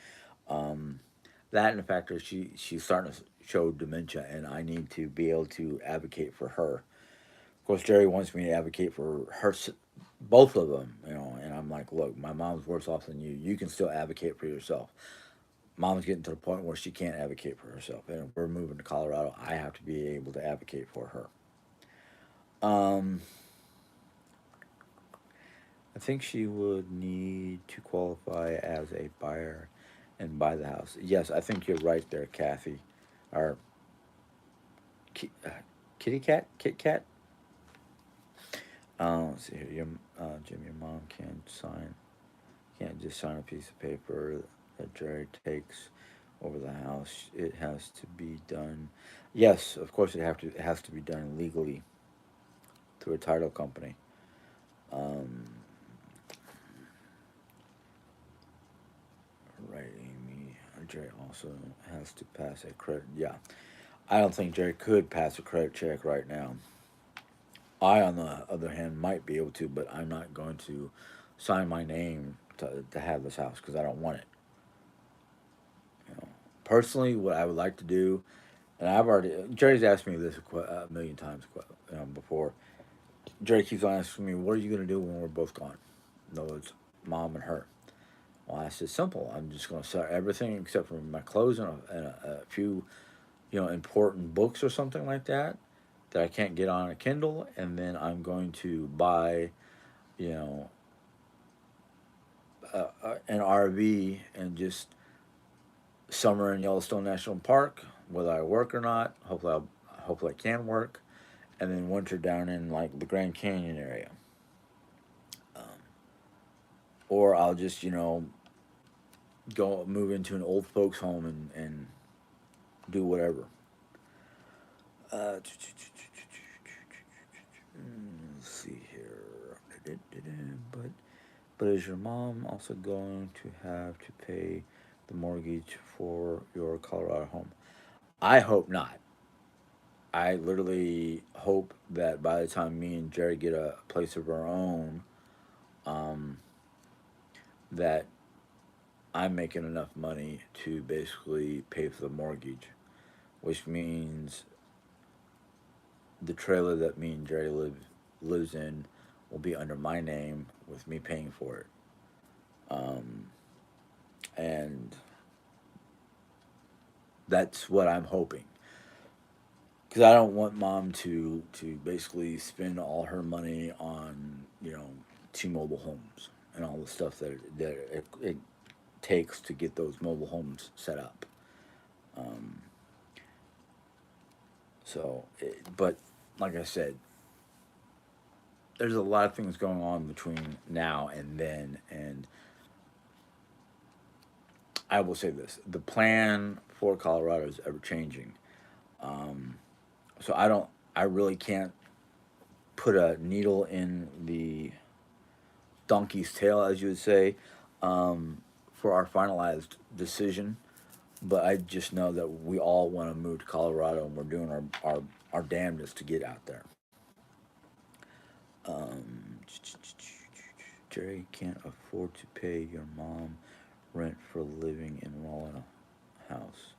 Um, that and the fact that she's starting to show dementia, and I need to be able to advocate for her. Of course, Jerry wants me to advocate for both of them, and I'm like, look, my mom's worse off than you. You can still advocate for yourself. Mom's getting to the point where she can't advocate for herself, and if we're moving to Colorado, I have to be able to advocate for her. Um, I think she would need to qualify as a buyer and buy the house. Yes, I think you're right there, Kathy. Or ki- uh, kitty cat, Kit Kat. Let's see here. Jim, your mom can't just sign a piece of paper that Jerry takes over the house. It has to be done. Yes, of course it has to be done legally through a title company. Um, right, Amy. Jerry also has to pass a credit. Yeah, I don't think Jerry could pass a credit check right now. I, on the other hand, might be able to, but I'm not going to sign my name to have this house because I don't want it. You know, personally, what I would like to do, and I've already Jerry's asked me this a million times before. Jerry keeps on asking me, "What are you going to do when we're both gone?" No, it's mom and her. Well, I said, "Simple. I'm just going to sell everything except for my clothes and a few, important books or something like that I can't get on a Kindle, and then I'm going to buy, you know, an RV and just summer in Yellowstone National Park, whether I work or not. Hopefully I can work, and then winter down in like the Grand Canyon area, um, or I'll just go move into an old folks home and do whatever. Uh, let's see here. But is your mom also going to have to pay the mortgage for your Colorado home? I hope not. I literally hope that by the time me and Jerry get a place of our own, um, that I'm making enough money to basically pay for the mortgage, which means the trailer that me and Jerry lives in will be under my name with me paying for it. Um, and that's what I'm hoping because I don't want mom to basically spend all her money on T-Mobile homes and all the stuff that it takes to get those mobile homes set up. Um, but like I said, there's a lot of things going on between now and then, and I will say this: the plan for Colorado is ever changing. Um, so I really can't put a needle in the donkey's tail, as you would say, for our finalized decision. But I just know that we all want to move to Colorado, and we're doing our damnedest to get out there. Um, Jerry can't afford to pay your mom rent for living in Rolla house.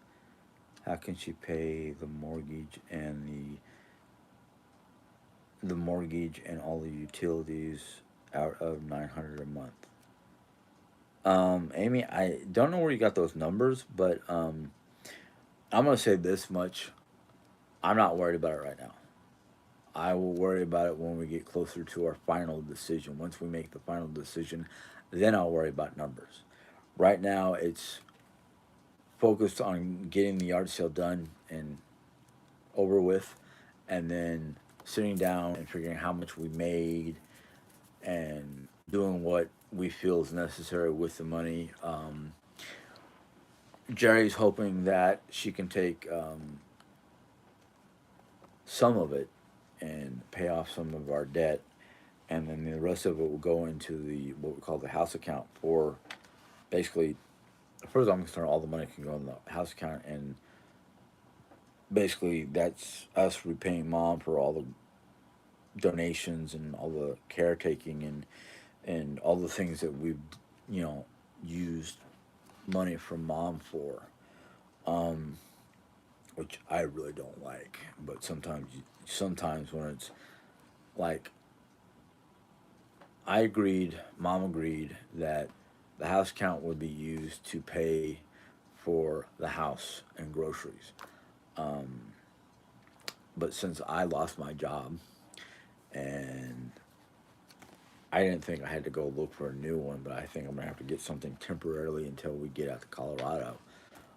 How can she pay the mortgage and all the utilities out of 900 a month? Amy, I don't know where you got those numbers, but I'm gonna say this much: I'm not worried about it right now. I will worry about it when we get closer to our final decision. Once we make the final decision, then I'll worry about numbers. Right now, it's focused on getting the yard sale done and over with, and then sitting down and figuring how much we made and doing what we feel is necessary with the money. Jerry's hoping that she can take some of it and pay off some of our debt, and then the rest of it will go into the what we call the house account for basically, as far as I'm concerned, all the money can go in the house account, and basically that's us repaying mom for all the donations and all the caretaking and all the things that we've you know used money from mom for, um, which I really don't like. But sometimes when it's like mom agreed that the house account would be used to pay for the house and groceries. Um, but since I lost my job and I didn't think I had to go look for a new one, but I think I'm gonna have to get something temporarily until we get out to Colorado.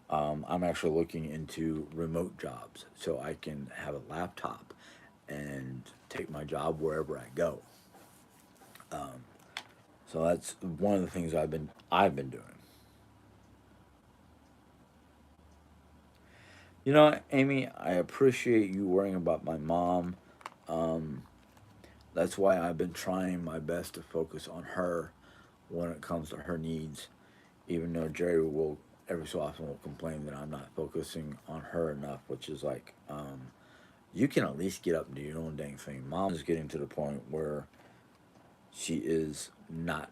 I'm actually looking into remote jobs so I can have a laptop and take my job wherever I go. Um, so that's one of the things I've been doing. You know, Amy, I appreciate you worrying about my mom. Um, that's why I've been trying my best to focus on her when it comes to her needs. Even though Jerry will every so often will complain that I'm not focusing on her enough, which is like, you can at least get up and do your own dang thing. Mom is getting to the point where she is not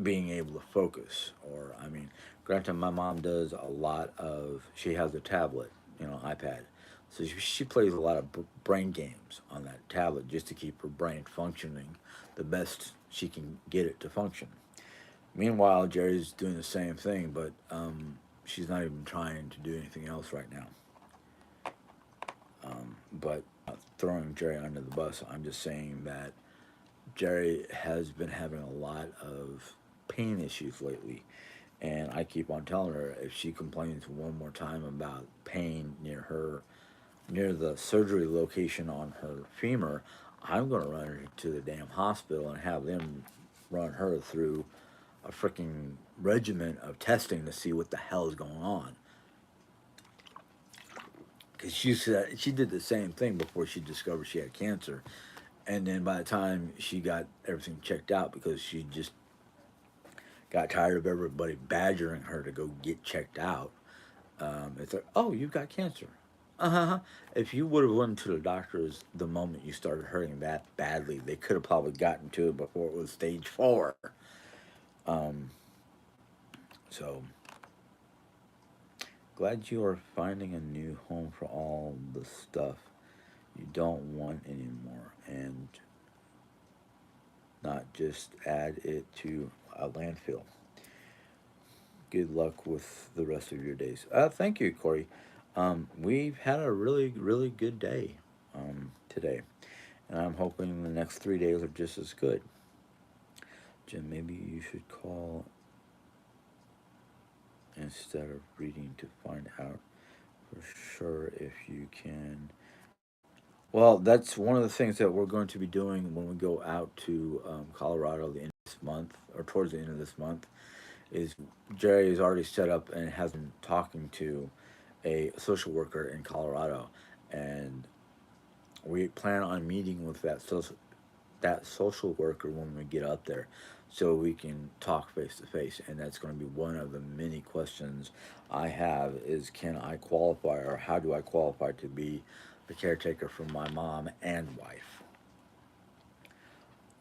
being able to focus. Or, I mean, granted, my mom does a lot of, she has a tablet, iPad. So she plays a lot of brain games on that tablet just to keep her brain functioning the best she can get it to function. Meanwhile, Jerry's doing the same thing, but she's not even trying to do anything else right now. But throwing Jerry under the bus, I'm just saying that Jerry has been having a lot of pain issues lately. And I keep on telling her if she complains one more time about pain near the surgery location on her femur, I'm going to run her to the damn hospital and have them run her through a freaking regiment of testing to see what the hell is going on. Because she said she did the same thing before she discovered she had cancer, and then by the time she got everything checked out, because she just got tired of everybody badgering her to go get checked out, it's like, oh, you've got cancer. Uh-huh. If you would have went to the doctors the moment you started hurting that badly, they could have probably gotten to it before it was stage 4. Um, so glad you are finding a new home for all the stuff you don't want anymore, and not just add it to a landfill. Good luck with the rest of your days. Thank you, Corey. We've had a really, really good day today, and I'm hoping the next 3 days are just as good. Jim, maybe you should call instead of reading to find out for sure if you can. Well, that's one of the things that we're going to be doing when we go out to Colorado the end of this month, or towards the end of this month, is Jerry is already set up and has been talking to a social worker in Colorado, and we plan on meeting with that social worker when we get up there, so we can talk face to face. And that's going to be one of the many questions I have: is can I qualify, or how do I qualify to be the caretaker for my mom and wife?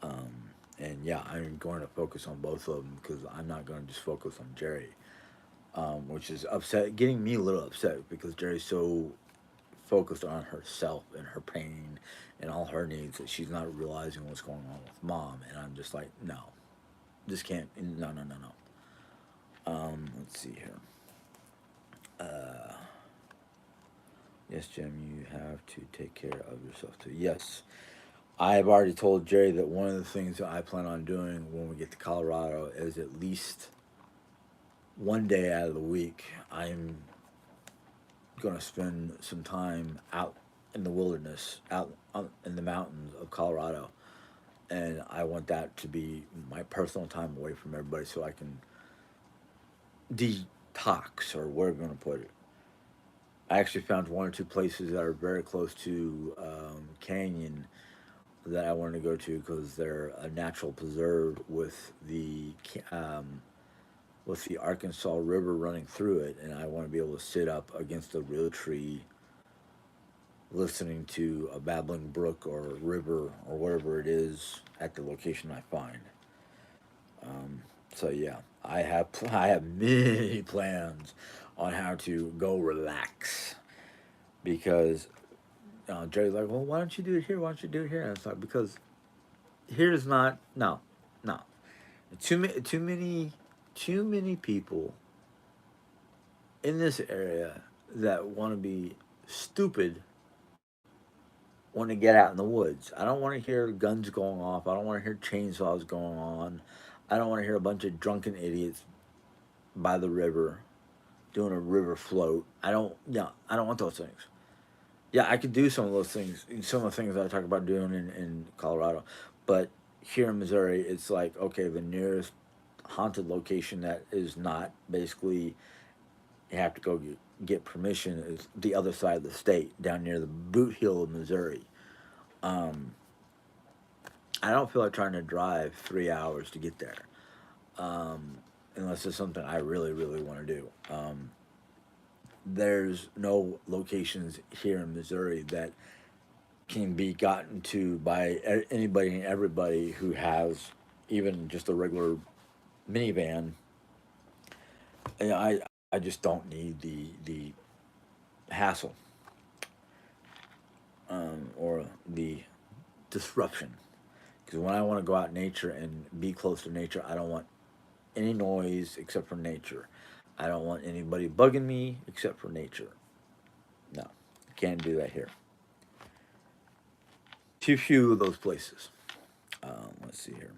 Um, and yeah, I'm going to focus on both of them because I'm not going to just focus on Jerry, which is getting me a little upset because Jerry's so focused on herself and her pain and all her needs that she's not realizing what's going on with mom. And I'm just like, no, this can't. No, no, no, no. Let's see here. Uh, yes, Jim, you have to take care of yourself too. Yes, I have already told Jerry that one of the things that I plan on doing when we get to Colorado is at least one day out of the week, I'm going to spend some time out in the wilderness, out in the mountains of Colorado. And I want that to be my personal time away from everybody so I can detox, or where I'm going to put it. I actually found one or two places that are very close to Canyon that I wanted to go to because they're a natural preserve with the Arkansas River running through it, and I want to be able to sit up against a real tree, listening to a babbling brook or river or whatever it is at the location I find. So yeah, I have many plans on how to go relax because Jerry's like, well, why don't you do it here? Why don't you do it here? And it's like, because here's not no, no, too many people in this area that want to be stupid, want to get out in the woods. I don't want to hear guns going off. I don't want to hear chainsaws going on. I don't want to hear a bunch of drunken idiots by the river doing a river float. I don't want those things. Yeah, I could do some of those things, some of the things that I talk about doing in Colorado. But here in Missouri, it's like, okay, the nearest haunted location that is not basically, you have to go get permission, is the other side of the state, down near the boot heel of Missouri. Um, I don't feel like trying to drive 3 hours to get there, um, unless it's something I really, really want to do. There's no locations here in Missouri that can be gotten to by anybody and everybody who has even just a regular minivan. And I just don't need the hassle, or the disruption. Because when I want to go out in nature and be close to nature, I don't want any noise except for nature. I don't want anybody bugging me except for nature. No, can't do that here. Too few of those places. Let's see here.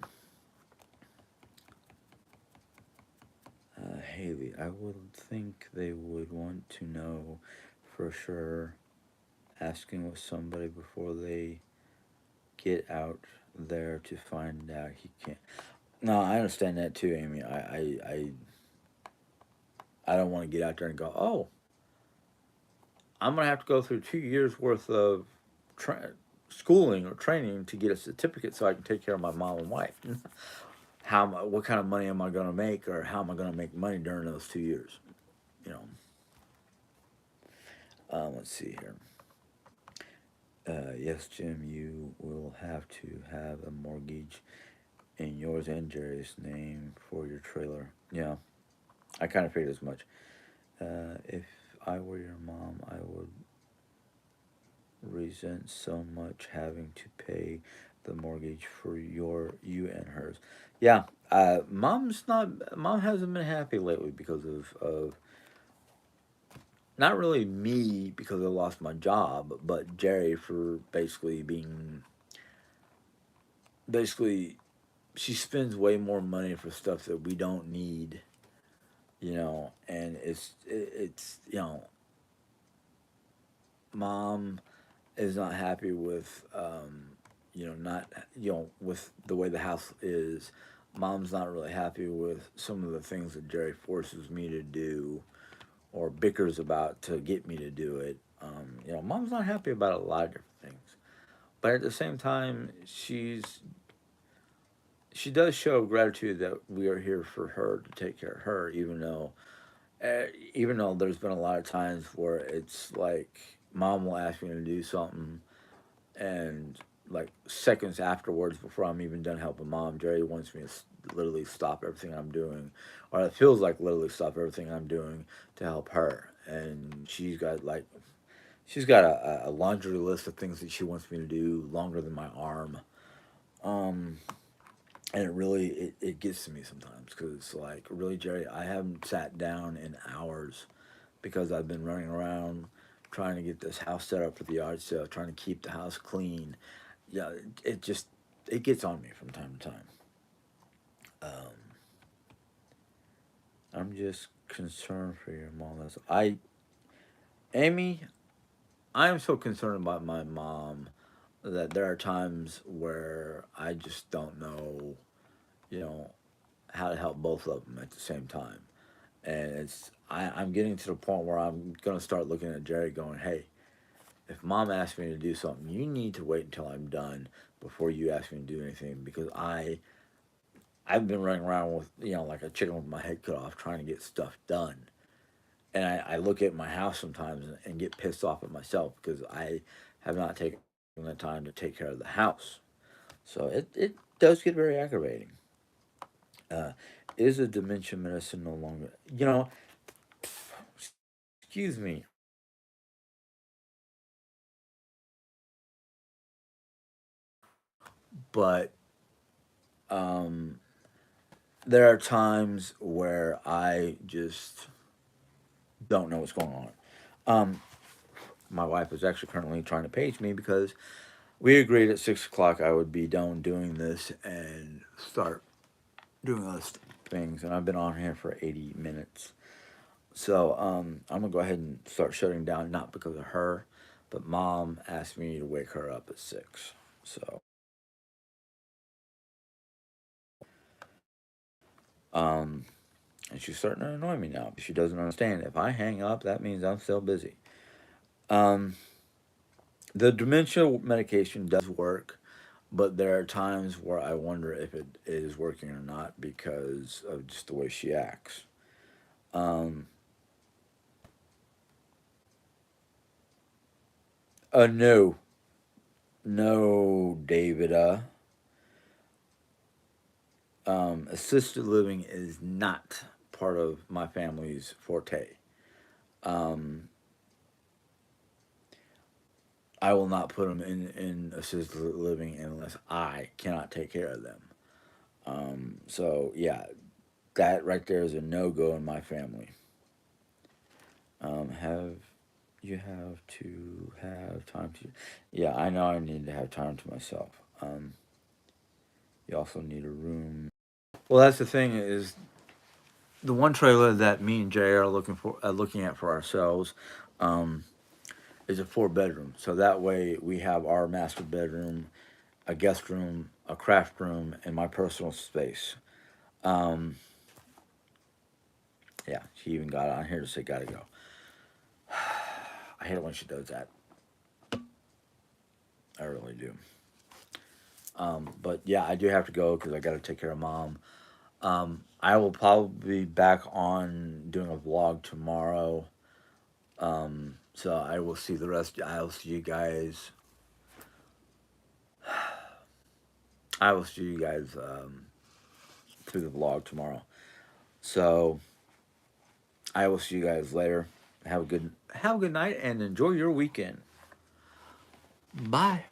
Haley, I would think they would want to know for sure. Asking with somebody before they get out there to find out he can't. No, I understand that too, Amy. I don't want to get out there and go, oh, I'm going to have to go through 2 years worth of schooling or training to get a certificate so I can take care of my mom and wife. What kind of money am I going to make, or how am I going to make money during those 2 years? You know, let's see here. Yes, Jim, you will have to have a mortgage in yours and Jerry's name for your trailer. Yeah, I kind of figured as much. If I were your mom, I would resent so much having to pay the mortgage for you and hers. Yeah, mom hasn't been happy lately because of not really me because I lost my job, but Jerry for basically she spends way more money for stuff that we don't need, and it's mom is not happy with not with the way the house is. Mom's not really happy with some of the things that Jerry forces me to do or bickers about to get me to do it. Mom's not happy about a lot of different things, but at the same time, she does show gratitude that we are here for her to take care of her, even though there's been a lot of times where it's like mom will ask me to do something, and like seconds afterwards, before I'm even done helping mom, Jerry wants me to literally stop everything I'm doing, or it feels like literally stop everything I'm doing to help her. And she's got a laundry list of things that she wants me to do longer than my arm. Um, and it gets to me sometimes because it's like, really, Jerry, I haven't sat down in hours because I've been running around trying to get this house set up for the yard sale, trying to keep the house clean. Yeah, it gets on me from time to time. Um, I'm just concerned for your mom. Amy, I am so concerned about my mom that there are times where I just don't know, you know, how to help both of them at the same time. And I'm getting to the point where I'm gonna start looking at Jerry, going, "Hey, if mom asks me to do something, you need to wait until I'm done before you ask me to do anything, because I've been running around with like a chicken with my head cut off trying to get stuff done." And I look at my house sometimes and get pissed off at myself because I have not taken the time to take care of the house. So it does get very aggravating. Uh, is a dementia medicine no longer? Excuse me, but um, there are times where I just don't know what's going on. Um, my wife is actually currently trying to page me because we agreed at 6 o'clock I would be done doing this and start doing other things, and I've been on here for 80 minutes. So I'm gonna go ahead and start shutting down, not because of her, but mom asked me to wake her up at 6. So Um, and she's starting to annoy me now. She doesn't understand. If I hang up, that means I'm still busy. Um, the dementia medication does work, but there are times where I wonder if it is working or not because of just the way she acts. Um, no, no, David. Assisted living is not part of my family's forte. Um, I will not put them in assisted living unless I cannot take care of them. So yeah, that right there is a no go in my family. Have you have to have time to? Yeah, I know I need to have time to myself. You also need a room. Well, that's the thing is the one trailer that me and Jay are looking at for ourselves. Um, is a 4 bedroom. So that way we have our master bedroom, a guest room, a craft room, and my personal space. Um, yeah, she even got on here to say gotta go. I hate it when she does that. I really do. But yeah, I do have to go because I got to take care of mom. I will probably be back on doing a vlog tomorrow. So I will see the rest. I'll see you guys. I will see you guys through the vlog tomorrow. So I will see you guys later. Have a good night and enjoy your weekend. Bye.